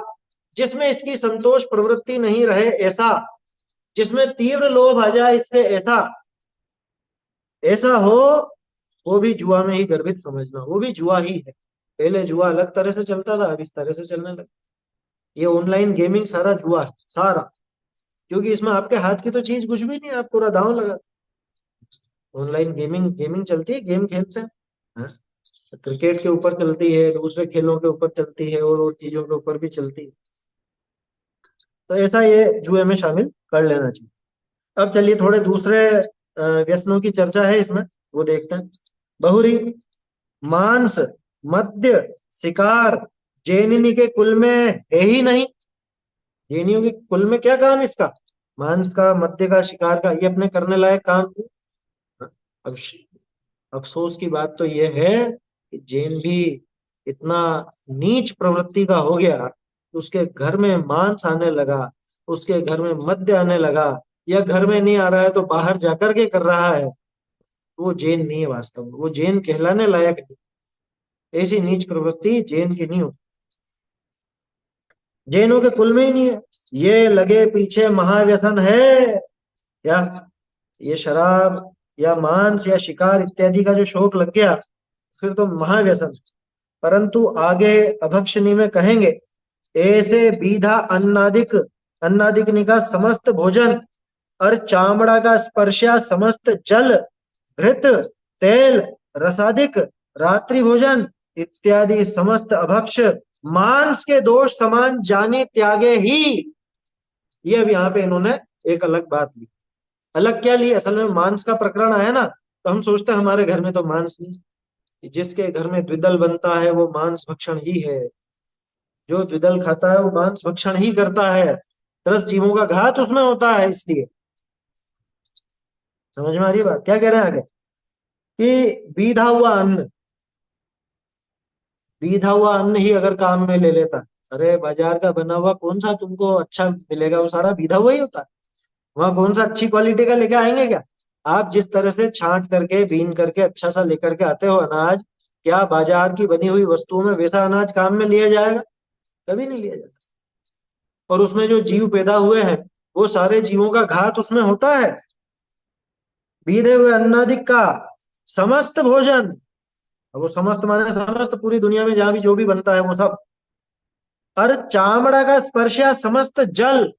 जिसमें इसकी संतोष प्रवृत्ति नहीं रहे ऐसा, जिसमें तीव्र लोभ आ जाए इससे ऐसा, ऐसा हो, वो भी जुआ में ही गर्भित समझना, वो भी जुआ ही है। पहले जुआ अलग तरह से चलता था, अब इस तरह से चलने लगा। ये ऑनलाइन गेमिंग सारा जुआ है, सारा। क्योंकि इसमें आपके हाथ की तो चीज कुछ भी नहीं है, आप पूरा दांव लगा। ऑनलाइन गेमिंग गेमिंग चलती है, गेम खेलते हैं, हाँ? क्रिकेट के ऊपर चलती है, दूसरे खेलों के ऊपर चलती है, और चीजों के ऊपर भी चलती है। तो ऐसा ये जुए में शामिल कर लेना चाहिए। अब चलिए थोड़े दूसरे व्यसनों की चर्चा है इसमें, वो देखते हैं। बहुरी, मांस, मद्य, शिकार, जैनिनी के कुल में है ही नहीं। जैनियों के कुल में क्या काम इसका? मांस का, मद्य का, शिकार का, ये अपने करने लायक काम नहीं। अब अफसोस की बात तो ये है कि जैन भी इतना नीच प्रवृत्ति का हो गया, उसके घर में मांस आने लगा, उसके घर में मद्य आने लगा, या घर में नहीं आ रहा है तो बाहर जाकर के कर रहा है, वो जैन नहीं है वास्तव में, वो जैन कहलाने लायक नहीं। ऐसी नीच प्रवृत्ति जैन की नहीं होती, जैनों के कुल में ही नहीं है। ये लगे पीछे महाव्यसन है या ये शराब या मांस या शिकार इत्यादि का जो शौक लग गया, फिर तो महाव्यसन। परंतु आगे अभक्षणी में कहेंगे, ऐसे बीधा अन्नादिक, अन्नादिक का समस्त भोजन और चामड़ा का स्पर्शा समस्त जल, घृत, तेल, रसादिक, रात्रि भोजन इत्यादि समस्त अभक्ष मांस के दोष समान जाने त्यागे ही। ये अब यहाँ पे इन्होंने एक अलग बात ली। अलग क्या ली? असल में मांस का प्रकरण आया ना, तो हम सोचते हैं हमारे घर में तो मांस नहीं। जिसके घर में द्विदल बनता है वो मांस भक्षण ही है। जो द्विदल खाता है वो मांस भक्षण ही करता है। 10 जीवों का घात उसमें होता है। इसलिए समझ में आ रही है बात? क्या कह रहे हैं आगे कि बीधा हुआ अन्न, बीधा हुआ अन्न ही अगर काम में ले लेता, अरे बाजार का बना हुआ कौन सा तुमको अच्छा मिलेगा? वो सारा बीधा हुआ ही होता है। वहां कौन सा अच्छी क्वालिटी का लेके आएंगे क्या? आप जिस तरह से छांट करके बीन करके अच्छा सा लेकर के आते हो अनाज, क्या बाजार की बनी हुई वस्तुओं में वैसा अनाज काम में लिया जाएगा? कभी नहीं लिया जाता। और उसमें जो जीव पैदा हुए हैं, वो सारे जीवों का घात उसमें होता है। बीधे हुए अन्नादिक का समस्त भोजन, अब वो समस्त माने समस्त, पूरी दुनिया में जहां भी जो भी बनता है वो सब। और चामड़ा का स्पर्श या समस्त जल,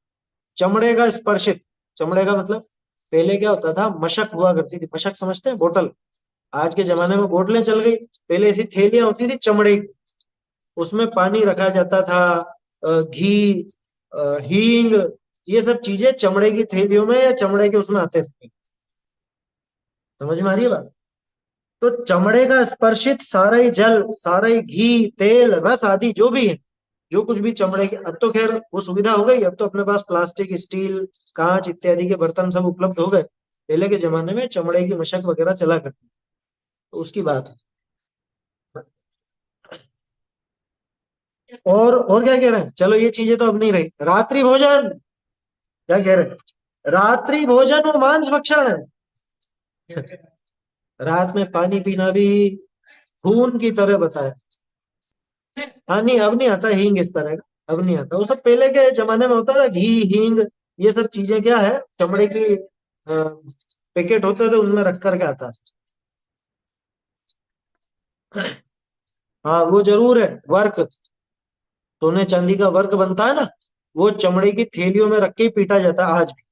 चमड़े का स्पर्शित, चमड़े का मतलब पहले क्या होता था, मशक हुआ करती थी। मशक समझते हैं? बोतल। आज के जमाने में बोतलें चल गई, पहले ऐसी थैलियां होती थी चमड़े की, उसमें पानी रखा जाता था, घी, हींग, ये सब चीजें चमड़े की थैलियों में या चमड़े के उसमें आते थे। समझ में आ रही है बात? तो चमड़े का स्पर्शित सारा ही जल, सारा ही घी, तेल, रस आदि जो भी है, जो कुछ भी चमड़े के, अब तो खैर वो सुविधा हो गई, अब तो अपने पास प्लास्टिक, स्टील, कांच इत्यादि के बर्तन सब उपलब्ध हो गए। पहले के जमाने में चमड़े की मशक वगैरह चला करती, तो उसकी बात है। और क्या कह रहे हैं? चलो ये चीजें तो अब नहीं रही। रात्रि भोजन, क्या कह रहे हैं? रात्रि भोजन और मांस भक्षण है। रात में पानी पीना भी खून की तरह बताया। हाँ नहीं, अब नहीं आता हींग इस तरह का, अब नहीं आता। वो सब पहले के जमाने में होता था, घी, हींग, ये सब चीजें क्या है, चमड़े की पैकेट होते थे, उनमें रख करके आता। हाँ वो जरूर है। वर्क, सोने चांदी का वर्क बनता है ना, वो चमड़े की थैलियों में रख के ही पीटा जाता है आज भी।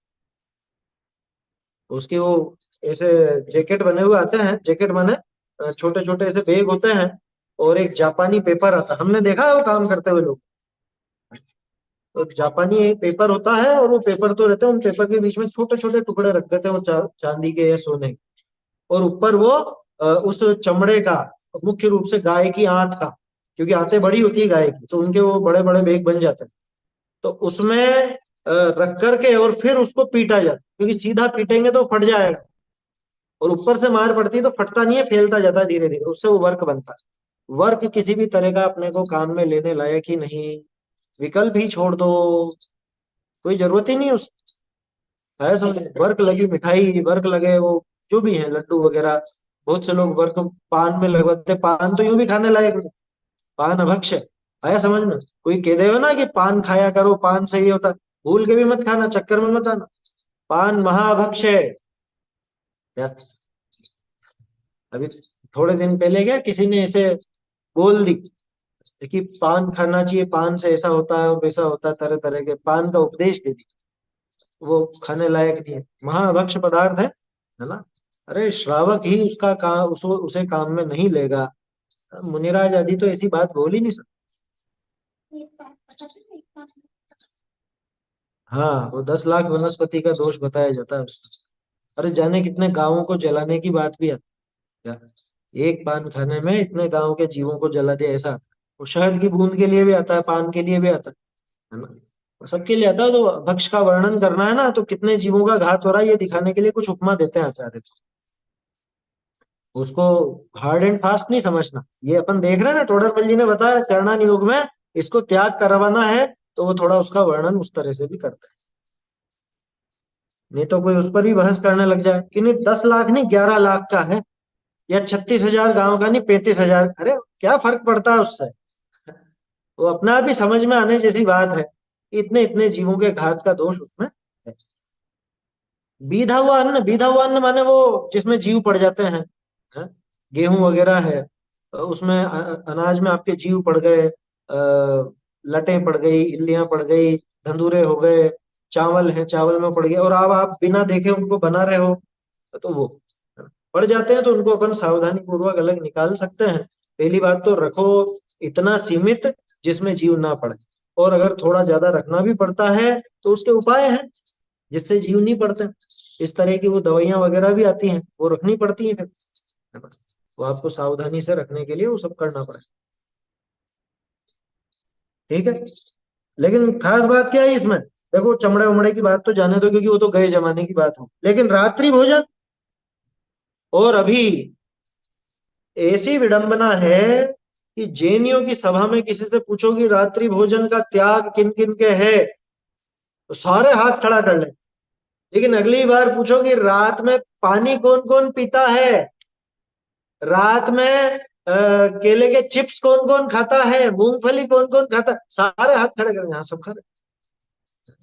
उसके वो ऐसे जैकेट बने हुए आते हैं, जैकेट बने छोटे छोटे ऐसे बैग होते हैं, और एक जापानी पेपर आता है, हमने देखा है वो काम करते हुए लोग। तो जापानी पेपर होता है, और वो पेपर तो रहते हैं, उन पेपर के बीच में छोटे छोटे टुकड़े रख देते हैं वो चांदी के या सोने के, और ऊपर वो उस चमड़े का, मुख्य रूप से गाय की आंत का, क्योंकि आंतें बड़ी होती है गाय की, तो उनके वो बड़े बड़े बेग बन जाते हैं, तो उसमें रख करके और फिर उसको पीटा जाता है, क्योंकि सीधा पीटेंगे तो फट जाएगा, और ऊपर से मार पड़ती है तो फटता नहीं है, फैलता जाता है धीरे धीरे, उससे वो वर्क बनता है। वर्क किसी भी तरह का अपने को काम में लेने लायक ही नहीं, विकल्प ही छोड़ दो, कोई जरूरत ही नहीं उस, है समझ। वर्क लगी मिठाई, वर्क लगे वो जो भी है लड्डू वगैरह, बहुत से लोग वर्क पान में लगवाते हैं, पान तो यूं भी खाने लायक नहीं, पान अभक्ष्य है। आया समझ में, कोई कह देगा ना कि पान खाया करो, पान सही होता है, भूल के भी मत खाना, चक्कर में मत आना, पान महाभक्ष्य है। क्या अभी थोड़े दिन पहले क्या किसी ने ऐसे बोल दी कि पान खाना चाहिए, पान से ऐसा होता है और वैसा होता है, तरह तरह के पान का उपदेश दे दी, वो खाने लायक नहीं है, महाभक्ष्य पदार्थ है ना। अरे श्रावक ही उसका काम उसे काम में नहीं लेगा, मुनिराज आदि तो ऐसी बात बोल ही नहीं सकते। हाँ, वो 10 लाख वनस्पति का दोष बताया जाता है उसमें। अरे जाने कितने गांवों को जलाने की बात भी आती है क्या? एक पान खाने में इतने गांव के जीवों को जला दिया, ऐसा वो शहद की बूंद के लिए भी आता है, पान के लिए भी आता है ना, वो सबके लिए आता है। तो भक्ष का वर्णन करना है ना, तो कितने जीवों का घात हो रहा है ये दिखाने के लिए कुछ उपमा देते हैं आचार्य, उसको हार्ड एंड फास्ट नहीं समझना। ये अपन देख रहे हैं ना, टोडरमल जी ने बताया चरणान योग में इसको त्याग करवाना है, तो वो थोड़ा उसका वर्णन उस तरह से भी करता है, नहीं तो कोई उस पर भी बहस करने लग जाए कि नहीं 10 लाख नहीं 11 लाख का है, या 36,000 गांव का नहीं 35,000, अरे क्या फर्क पड़ता है उससे, वो अपना आप ही समझ में आने जैसी बात है, इतने इतने जीवों के घात का दोष उसमें है। बीधा हुआ अन्न, बीधा हुआ अन्न माने वो जिसमें जीव पड़ जाते हैं? गेहूं वगैरह है, उसमें अनाज में आपके जीव पड़ गए, लटें पड़ गई, इल्लियां पड़ गई, धंधुरे हो गए, चावल है चावल में पड़ गए, और अब आप बिना देखे उनको बना रहे हो, तो वो पड़ जाते हैं, तो उनको अपन सावधानी पूर्वक अलग निकाल सकते हैं। पहली बात तो रखो इतना सीमित जिसमें जीव ना पड़े, और अगर थोड़ा ज्यादा रखना भी पड़ता है तो उसके उपाय हैं जिससे जीव नहीं पड़ते। इस तरह की वो दवाइयां वगैरह भी आती हैं, वो रखनी पड़ती हैं फिर, है ना? वो आपको सावधानी से रखने के लिए वो सब करना पड़ेगा। ठीक है, लेकिन खास बात क्या है इसमें, देखो चमड़े उमड़े की बात तो जाने दो, क्योंकि वो तो गए जमाने की बात हो, लेकिन रात्रि भोजन, और अभी ऐसी विडंबना है कि जैनियों की सभा में किसी से पूछोगी रात्रि भोजन का त्याग किन किन के है, तो सारे हाथ खड़ा कर ले, लेकिन अगली बार पूछोगी रात में पानी कौन कौन पीता है, रात में केले के चिप्स कौन कौन खाता है, मूंगफली कौन कौन खाता है, सारे हाथ खड़े करेंगे, हाँ सब खा रहे।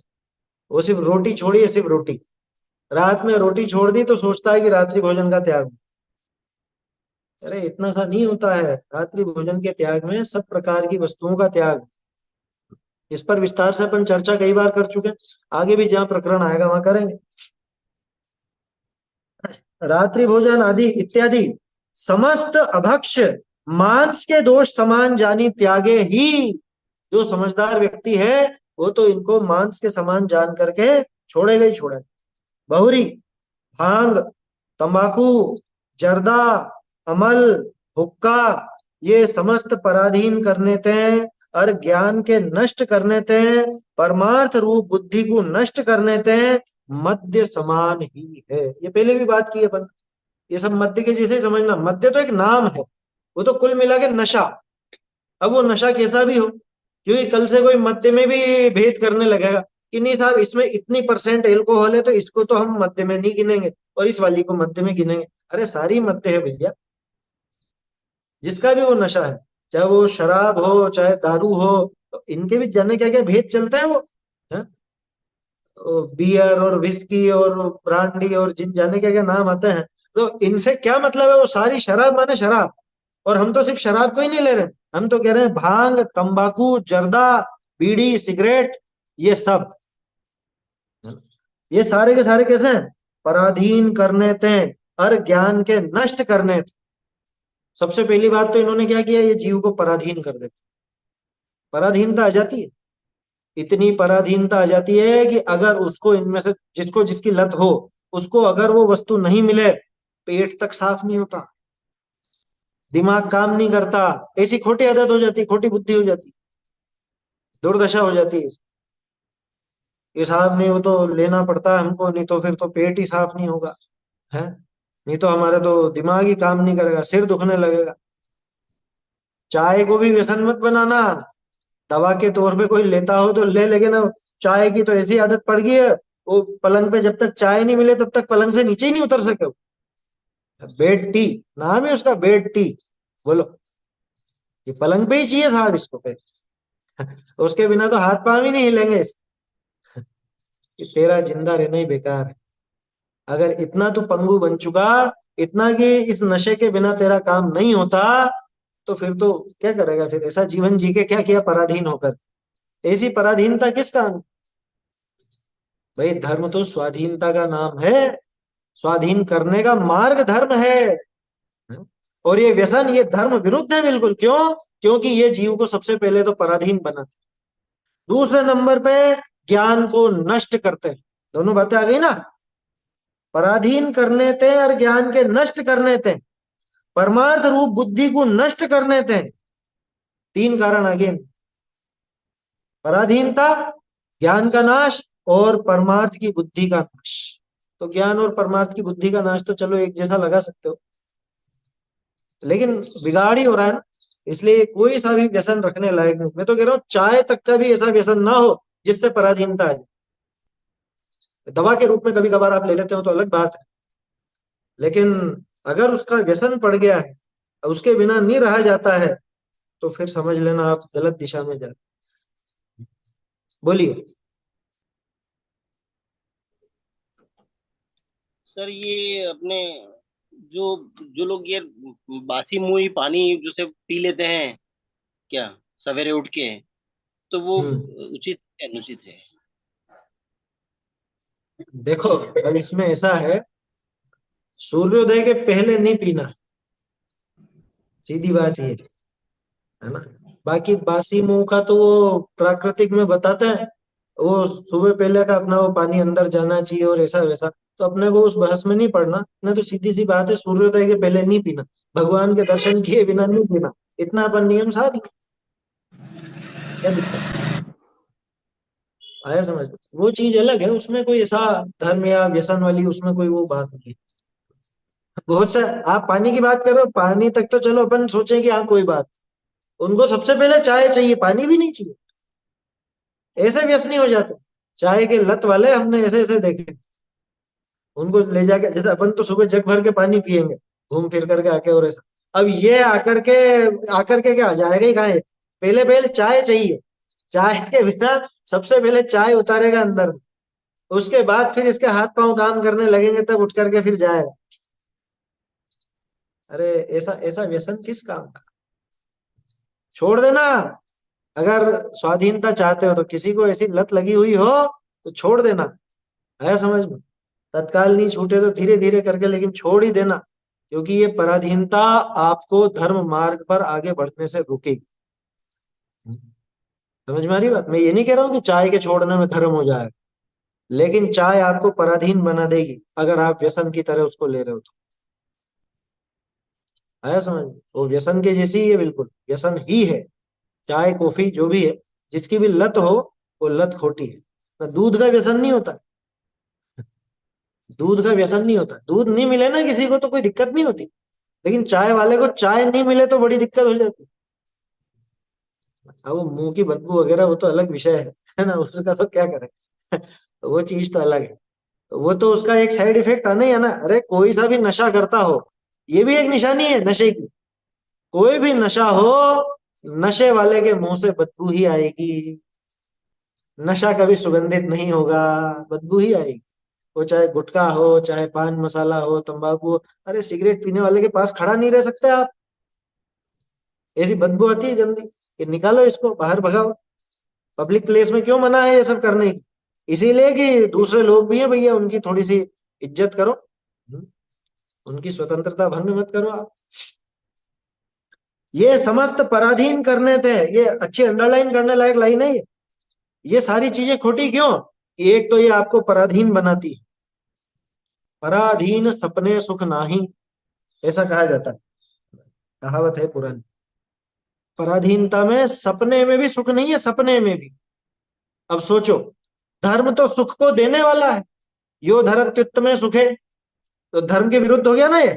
वो सिर्फ रोटी छोड़िए, सिर्फ रोटी, रात में रोटी छोड़ दी तो सोचता है कि रात्रि भोजन का त्याग। अरे इतना सा नहीं होता है, रात्रि भोजन के त्याग में सब प्रकार की वस्तुओं का त्याग। इस पर विस्तार से अपन चर्चा कई बार कर चुके हैं, आगे भी जहाँ प्रकरण आएगा वहां करेंगे। रात्रि भोजन आदि इत्यादि समस्त अभक्ष्य मांस के दोष समान जानी त्यागे ही, जो समझदार व्यक्ति है वो तो इनको मांस के समान जान करके छोड़ेगा ही छोड़ेगा। बहुरी, भांग, तंबाकू, जर्दा, अमल, हुक्का, ये समस्त पराधीन करने थे, और ज्ञान के नष्ट करने थे, परमार्थ रूप बुद्धि को नष्ट करने थे, मद्य समान ही है। ये पहले भी बात की है अपन, ये सब मद्य के जैसे ही समझना, मद्य तो एक नाम है, वो तो कुल मिला के नशा। अब वो नशा कैसा भी हो, क्योंकि कल से कोई मद्य में भी भेद करने लगेगा कि नहीं साहब इसमें इतनी परसेंट एल्कोहल है तो इसको तो हम मद्य में नहीं गिनेंगे, और इस वाली को मद्य में गिनेंगे। अरे सारी मद्य है भैया, जिसका भी वो नशा है, चाहे वो शराब हो चाहे दारू हो, तो इनके भी जाने क्या क्या भेद चलते हैं वो, है? बियर और विस्की और ब्रांडी और जिन जाने क्या क्या नाम आते हैं, तो इनसे क्या मतलब है, वो सारी शराब माने शराब, और हम तो सिर्फ शराब को ही नहीं ले रहे, हम तो कह रहे हैं भांग, तंबाकू, जर्दा, बीड़ी, सिगरेट, ये सब, ये सारे के सारे कैसे हैं, पराधीन करने थे, और ज्ञान के नष्ट करने थे। सबसे पहली बात तो इन्होंने क्या किया, ये जीव को पराधीन कर देते, पराधीनता आ जाती है, इतनी पराधीनता आ जाती है कि अगर उसको इनमें से जिसको जिसकी लत हो, उसको अगर वो वस्तु नहीं मिले पेट तक साफ नहीं होता, दिमाग काम नहीं करता, ऐसी खोटी आदत हो जाती, खोटी बुद्धि हो जाती, दुर्दशा हो जाती है। ये साहब नहीं, वो तो लेना पड़ता है हमको, नहीं तो फिर तो पेट ही साफ नहीं होगा, है, नहीं तो हमारे तो दिमाग ही काम नहीं करेगा, सिर दुखने लगेगा। चाय को भी व्यसन मत बनाना। दवा के तौर पे कोई लेता हो तो ले, लेकिन अब चाय की तो ऐसी आदत पड़ गई है, वो पलंग पे जब तक चाय नहीं मिले तब तक पलंग से नीचे ही नहीं उतर सके। बेड टी, नाम है उसका, बेड टी। बोलो, ये पलंग पे ही चाहिए साहब इसको पे। उसके बिना तो हाथ पांव ही नहीं हिलेंगे कि तेरा जिंदा रहना ही बेकार है। अगर इतना तू पंगु बन चुका, इतना कि इस नशे के बिना तेरा काम नहीं होता, तो फिर तो क्या करेगा, फिर ऐसा जीवन जी के क्या किया पराधीन होकर। ऐसी पराधीनता किस काम। भाई धर्म तो स्वाधीनता का नाम है, स्वाधीन करने का मार्ग धर्म है। और ये व्यसन, ये धर्म विरुद्ध है बिल्कुल। क्यों? क्योंकि ये जीव को सबसे पहले तो पराधीन बनाते, दूसरे नंबर पे ज्ञान को नष्ट करते हैं। दोनों बातें आ गई ना, पराधीन करने थे और ज्ञान के नष्ट करने थे, परमार्थ रूप बुद्धि को नष्ट करने थे। तीन कारण आगे, पराधीनता, ज्ञान का नाश और परमार्थ की बुद्धि का नाश। तो ज्ञान और परमार्थ की बुद्धि का नाश तो चलो एक जैसा लगा सकते हो, लेकिन बिगाड़ ही हो रहा है ना। इसलिए कोई सा भी व्यसन रखने लायक नहीं। मैं तो कह रहा हूँ चाय तक का भी ऐसा व्यसन ना हो जिससे पराधीनता है। दवा के रूप में कभी कभार आप ले लेते हो तो अलग बात है, लेकिन अगर उसका व्यसन पड़ गया है, उसके बिना नहीं रहा जाता है, तो फिर समझ लेना आप गलत दिशा में जा। बोलिए। सर ये अपने जो जो लोग ये बासी मुंह पानी जो से पी लेते हैं क्या, सवेरे उठ के, तो वो हम्म। उचित है अनुचित है? देखो, अब इसमें ऐसा है, सूर्योदय के पहले नहीं पीना, सीधी बात ये है ना। बाकी बासी मुंह का तो वो प्राकृतिक में बताते हैं, वो सुबह पहले का अपना वो पानी अंदर जाना चाहिए और ऐसा वैसा, तो अपने को उस बहस में नहीं पड़ना। ना तो सीधी सी बात है, सूर्योदय के पहले नहीं पीना, भगवान के दर्शन किए बिना नहीं पीना, इतना अपन नियम साध लें, क्या दिक्कत आया समझ। वो चीज अलग है, उसमें कोई ऐसा धर्म या व्यसन वाली उसमें कोई वो बात नहीं है। बहुत सा, आप पानी की बात कर रहे हो, पानी तक तो चलो अपन सोचे कि हाँ कोई बात, उनको सबसे पहले चाय चाहिए, पानी भी नहीं चाहिए, ऐसे व्यसनी हो जाते। चाय के लत वाले हमने ऐसे ऐसे देखे, उनको ले जाके, जैसे अपन तो सुबह जग भर के पानी पियेंगे घूम फिर करके आके, और ऐसा। अब ये आकर के क्या जाएगा ही कहाँ है? पहले पहले चाय चाहिए, चाय के बिना सबसे पहले चाय उतारेगा अंदर, उसके बाद फिर इसके हाथ पांव काम करने लगेंगे, तब उठ करके फिर जाएगा। अरे ऐसा ऐसा व्यसन किस काम का, छोड़ देना। अगर स्वाधीनता चाहते हो तो, किसी को ऐसी लत लगी हुई हो तो छोड़ देना, है समझ में। तत्काल नहीं छूटे तो धीरे धीरे करके लेकिन छोड़ ही देना, क्योंकि ये पराधीनता आपको धर्म मार्ग पर आगे बढ़ने से रोकेगी। समझ में आ रही बात। मैं ये नहीं कह रहा हूँ कि चाय के छोड़ने में धर्म हो जाए, लेकिन चाय आपको पराधीन बना देगी अगर आप व्यसन की तरह उसको ले रहे हो तो। आया समझ में? वो व्यसन के जैसी ही है, बिल्कुल व्यसन ही है। चाय कॉफी जो भी है, जिसकी भी लत हो, वो लत खोटी है ना। दूध का व्यसन नहीं होता, दूध का व्यसन नहीं होता। दूध नहीं मिले ना किसी को तो कोई दिक्कत नहीं होती, लेकिन चाय वाले को चाय नहीं मिले तो बड़ी दिक्कत हो जाती। अब वो मुंह की बदबू वगैरह वो तो अलग विषय है ना, उसका तो क्या करें। वो चीज तो अलग है, वो तो उसका एक साइड इफेक्ट आना ही है ना। अरे कोई सा भी नशा करता हो, ये भी एक निशानी है नशे की। कोई भी नशा हो, नशे वाले के मुंह से बदबू ही आएगी। नशा कभी सुगंधित नहीं होगा, बदबू ही आएगी। वो चाहे गुटखा हो, चाहे पान मसाला हो, तंबाकू हो। अरे सिगरेट पीने वाले के पास खड़ा नहीं रह सकते आप, ऐसी बदबू आती है गंदी, कि निकालो इसको बाहर भगाओ। पब्लिक प्लेस में क्यों मना है ये सब करने की? इसीलिए कि दूसरे लोग भी है भैया, उनकी थोड़ी सी इज्जत करो। हम्म, उनकी स्वतंत्रता भंग मत करो आप। ये समस्त पराधीन करने थे, ये अच्छी अंडरलाइन करने लायक लाइन है ये सारी चीजें खोटी क्यों? एक तो ये आपको पराधीन बनाती है, पराधीन सपने सुख नाही, ऐसा कहा जाता है। कहावत है पुरानी। पराधीनता में सपने में भी सुख नहीं है, सपने में भी। अब सोचो, धर्म तो सुख को देने वाला है, यो धरत्युत में सुखे, तो धर्म के विरुद्ध हो गया ना ये।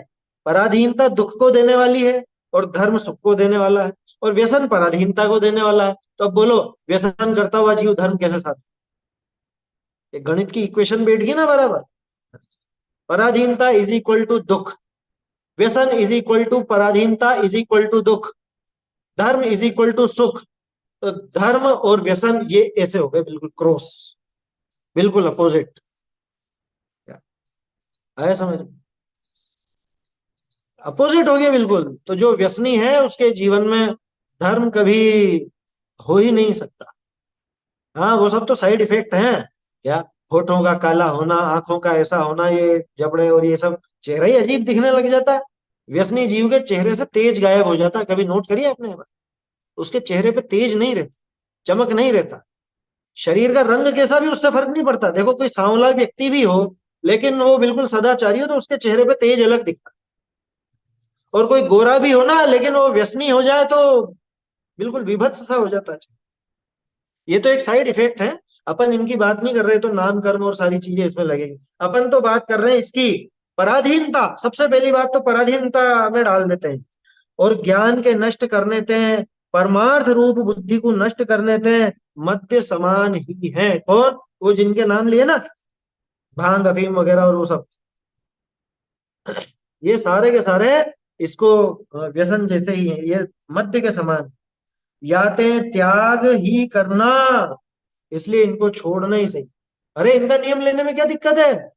पराधीनता दुख को देने वाली है और धर्म सुख को देने वाला है, और व्यसन पराधीनता को देने वाला है। तो अब बोलो, व्यसन करता हुआ जीव धर्म कैसे साध? ये गणित की इक्वेशन बैठ गई ना बराबर। पराधीनता इज इक्वल टू दुख, व्यसन इज इक्वल टू पराधीनता इज इक्वल टू दुख, धर्म इज इक्वल टू सुख। तो धर्म और व्यसन ये ऐसे हो गए बिल्कुल क्रॉस, बिल्कुल अपोजिट। आया समझ में? अपोजिट हो गया बिल्कुल। तो जो व्यसनी है उसके जीवन में धर्म कभी हो ही नहीं सकता। हाँ, वो सब तो साइड इफेक्ट हैं। क्या? होठों का काला होना, आंखों का ऐसा होना, ये जबड़े और ये सब, चेहरा ही अजीब दिखने लग जाता है। व्यसनी जीव के चेहरे से तेज गायब हो जाता है। कभी नोट करिए आपने? उसके चेहरे पे तेज नहीं रहता, चमक नहीं रहता। शरीर का रंग कैसा भी उससे फर्क नहीं पड़ता। देखो, कोई सांवला व्यक्ति भी हो लेकिन वो बिल्कुल सदाचारी हो तो उसके चेहरे पे तेज अलग दिखता है। और कोई गोरा भी हो ना, लेकिन वो व्यसनी हो जाए तो बिल्कुल विभत्स सा हो जाता है। ये तो एक साइड इफेक्ट है। अपन इनकी बात नहीं कर रहे, तो नाम कर्म और सारी चीजें इसमें लगेगी। अपन तो बात कर रहे हैं इसकी पराधीनता। सबसे पहली बात तो पराधीनता में डाल देते हैं। और ज्ञान के नष्ट करने थे, परमार्थ रूप बुद्धि को नष्ट करने थे, मध्य समान ही है। कौन? वो जिनके नाम लिए ना, भांग अफीम वगैरह और वो सब, ये सारे के सारे इसको व्यसन जैसे ही है, ये मध्य के समान। याते त्याग ही करना, इसलिए इनको छोड़ना ही सही। अरे, इनका नियम लेने में क्या दिक्कत है?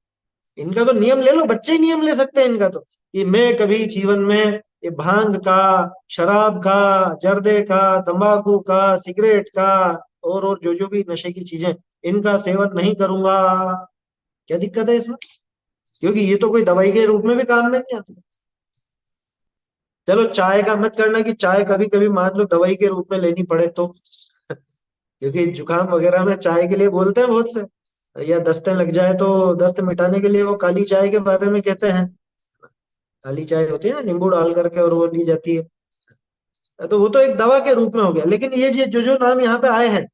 इनका तो नियम ले लो, बच्चे ही नियम ले सकते हैं इनका तो, कि मैं कभी जीवन में ये भांग का, शराब का, जर्दे का, तंबाकू का, सिगरेट का और जो जो भी नशे की चीजें, इनका सेवन नहीं करूंगा। क्या दिक्कत है इसमें? क्योंकि ये तो कोई दवाई के रूप में भी काम में नहीं आती। चलो, चाय का मत करना कि चाय कभी कभी मान लो दवाई के रूप में लेनी पड़े तो, क्योंकि जुकाम वगैरह में चाय के लिए बोलते हैं बहुत से, या दस्ते लग जाए तो दस्त मिटाने के लिए वो काली चाय के बारे में कहते हैं। काली चाय होती है ना, नींबू डाल करके, और वो ली जाती है। तो वो तो एक दवा के रूप में हो गया। लेकिन ये जो जो नाम यहाँ पे आए हैं,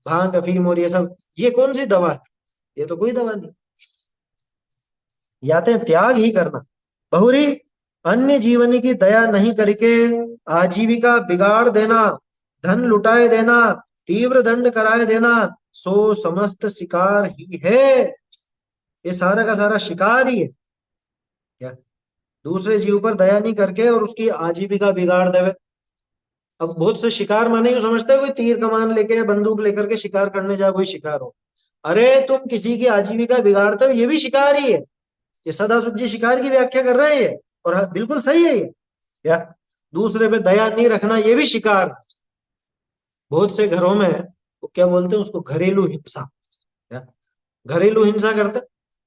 भांग अफीम और ये सब, ये कौन सी दवा है? ये तो कोई दवा नहीं। याते त्याग ही करना, बहुरी अन्य जीवन की दया नहीं करके आजीविका बिगाड़ देना, धन लुटाए देना, तीव्र दंड कराए देना, सो समस्त शिकार ही है। ये सारा का सारा शिकार ही है। क्या? दूसरे जीव पर दया नहीं करके और उसकी आजीविका बिगाड़ देवे। अब बहुत से शिकार माने यूं समझते हैं कोई तीर कमान लेके बंदूक लेकर के शिकार करने जाए कोई शिकार हो। अरे, तुम किसी की आजीविका बिगाड़ते हो, ये भी शिकार ही है। ये सदासुख जी शिकार की व्याख्या कर रहे हैं ये, और हाँ, बिल्कुल सही है ये। क्या? दूसरे पे दया नहीं रखना, ये भी शिकार। बहुत से घरों में वो क्या बोलते हैं उसको, घरेलू हिंसा। क्या? घरेलू हिंसा करते।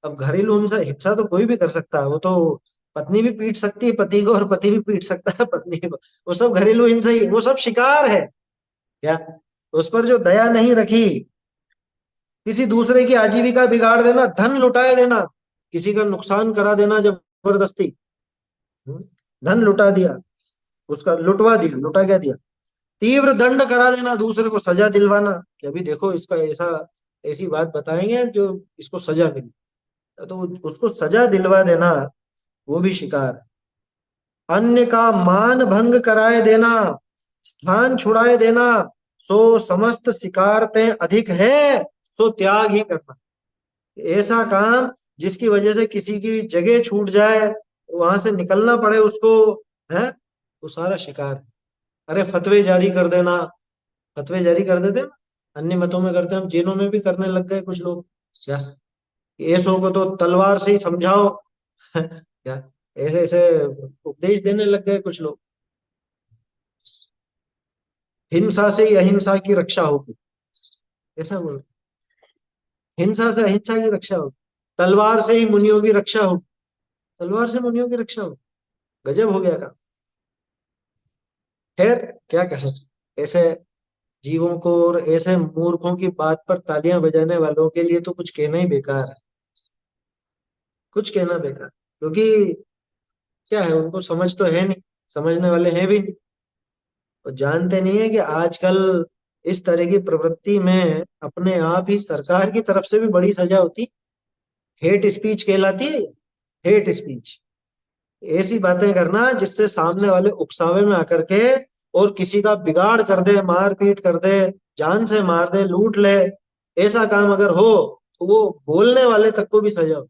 अब घरेलू हिंसा हिंसा तो कोई भी कर सकता है। वो तो पत्नी भी पीट सकती है पति को, और पति भी पीट सकता है पत्नी को। वो सब घरेलू हिंसा ही, वो सब शिकार है। क्या? उस पर जो दया नहीं रखी, किसी दूसरे की आजीविका बिगाड़ देना, धन लुटाए देना, किसी का नुकसान करा देना जबरदस्ती। हम्म, धन लुटा दिया, उसका लुटवा दिया, लुटा क्या दिया, तीव्र दंड करा देना, दूसरे को सजा दिलवाना कि अभी देखो इसका ऐसा, ऐसी बात बताएंगे जो इसको सजा मिली, तो उसको सजा दिलवा देना, वो भी शिकार। अन्य का मान भंग कराए देना, स्थान छुड़ाए देना, सो समस्त शिकारतें अधिक है, सो त्याग ही करना। ऐसा काम जिसकी वजह से किसी की जगह छूट जाए, वहां से निकलना पड़े उसको, है, वो सारा शिकार है। अरे, फतवे जारी कर देना, फतवे जारी कर देते हैं ना, अन्य मतों में करते हैं, हम जैनों में भी करने लग गए कुछ लोग। क्या? ऐसों को तो तलवार से ही समझाओ। क्या? ऐसे ऐसे उपदेश देने लग गए कुछ लोग। हिंसा से ही अहिंसा की रक्षा होगी, ऐसा बोल। हिंसा से अहिंसा की रक्षा होगी, तलवार से ही मुनियों की रक्षा होगी, तलवार से मुनियों की रक्षा होगी। गजब हो गया काम। खैर, क्या कहें, ऐसे जीवों को और ऐसे मूर्खों की बात पर तालियां बजाने वालों के लिए तो कुछ कहना ही बेकार है। कुछ कहना बेकार, क्योंकि क्या है, उनको समझ तो है नहीं। समझने वाले हैं भी नहीं। तो जानते नहीं है कि आजकल इस तरह की प्रवृत्ति में अपने आप ही सरकार की तरफ से भी बड़ी सजा होती, हेट स्पीच कहलाती है। हेट स्पीच ऐसी बातें करना जिससे सामने वाले उकसावे में आकर के और किसी का बिगाड़ कर दे, मार पीट कर दे, जान से मार दे, लूट ले, ऐसा काम अगर हो तो वो बोलने वाले तक को भी सजा हो।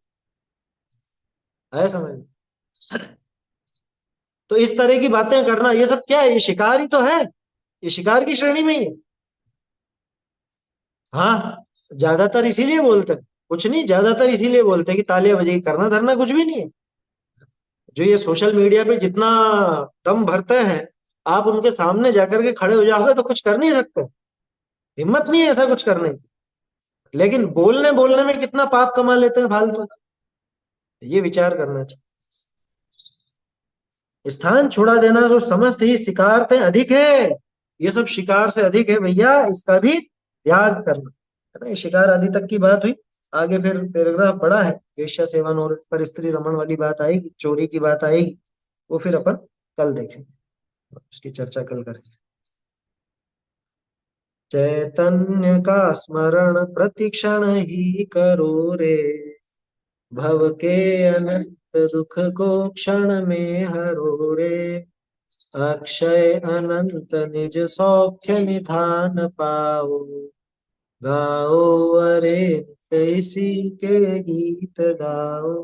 है समझ में? तो इस तरह की बातें करना ये सब क्या है? ये शिकार ही तो है, ये शिकार की श्रेणी में ही है। हाँ, ज्यादातर इसीलिए बोलते हैं, कुछ नहीं, ज्यादातर इसीलिए बोलते हैं कि तालियां बजेगी, करना धरना कुछ भी नहीं है। जो ये सोशल मीडिया पे जितना दम भरते हैं, आप उनके सामने जाकर के खड़े हो जाओगे तो कुछ कर नहीं सकते, हिम्मत नहीं है ऐसा कुछ करने की। लेकिन बोलने बोलने में कितना पाप कमा लेते हैं फालतू, ये विचार करना चाहिए। स्थान छुड़ा देना तो समस्त ही शिकार से अधिक है, ये सब शिकार से अधिक है भैया, इसका भी त्याग करना है ना। ये शिकार आदि तक की बात हुई। आगे फिर पैराग्राफ पढ़ा है, वेश्या सेवन और पर स्त्री रमण वाली बात आएगी, चोरी की बात आएगी, वो फिर अपन कल देखेंगे, उसकी चर्चा कल करेंगे। चैतन्य का स्मरण प्रतिक्षण ही करो रे, भव के अनंत दुख को क्षण में हरो रे, अक्षय अनंत निज सौख्य निधान पाओ, गाओ अरे नित्य इसी के गीत गाओ।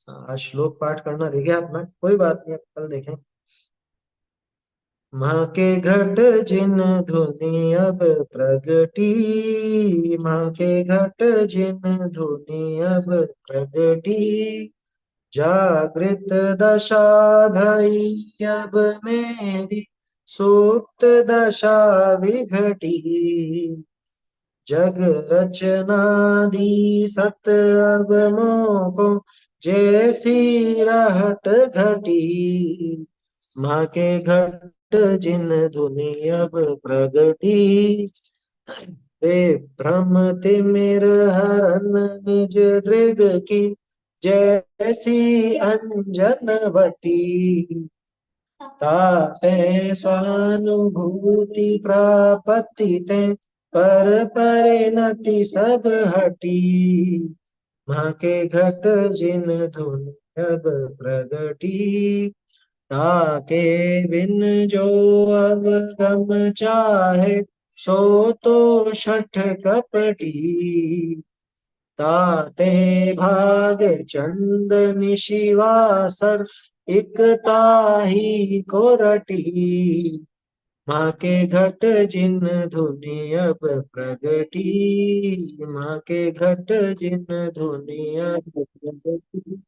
आज श्लोक पाठ करना रह गया अपना, कोई बात नहीं, कल देखें। माँ के घट जिन धुनि अब प्रगटी, माँ के घट जिन धुनि अब प्रगटी, जागृत दशा भई अब मेरी, सुप्त दशा विघटी, जग रचना दी सत अब मोको, जैसी रहट घटी, माँ के घट जिन धुनि अब प्रगटी, वे भ्रम तिमिर हरन निज दृग की, जैसी अंजन बटी, ताते स्वानुभूति प्रापति ते, पर परिणति सब हटी, माँ के घट जिन धुन अब प्रगटी, ताके बिन जो अब गम चाहे, सो तो शठ कपटी, ताते भाग चंदन शिवासर, इकता ही कोरटी, माँ के घट जिन धुनि अब प्रगटी, माँ के घट जिन धुनि अब प्रगटी।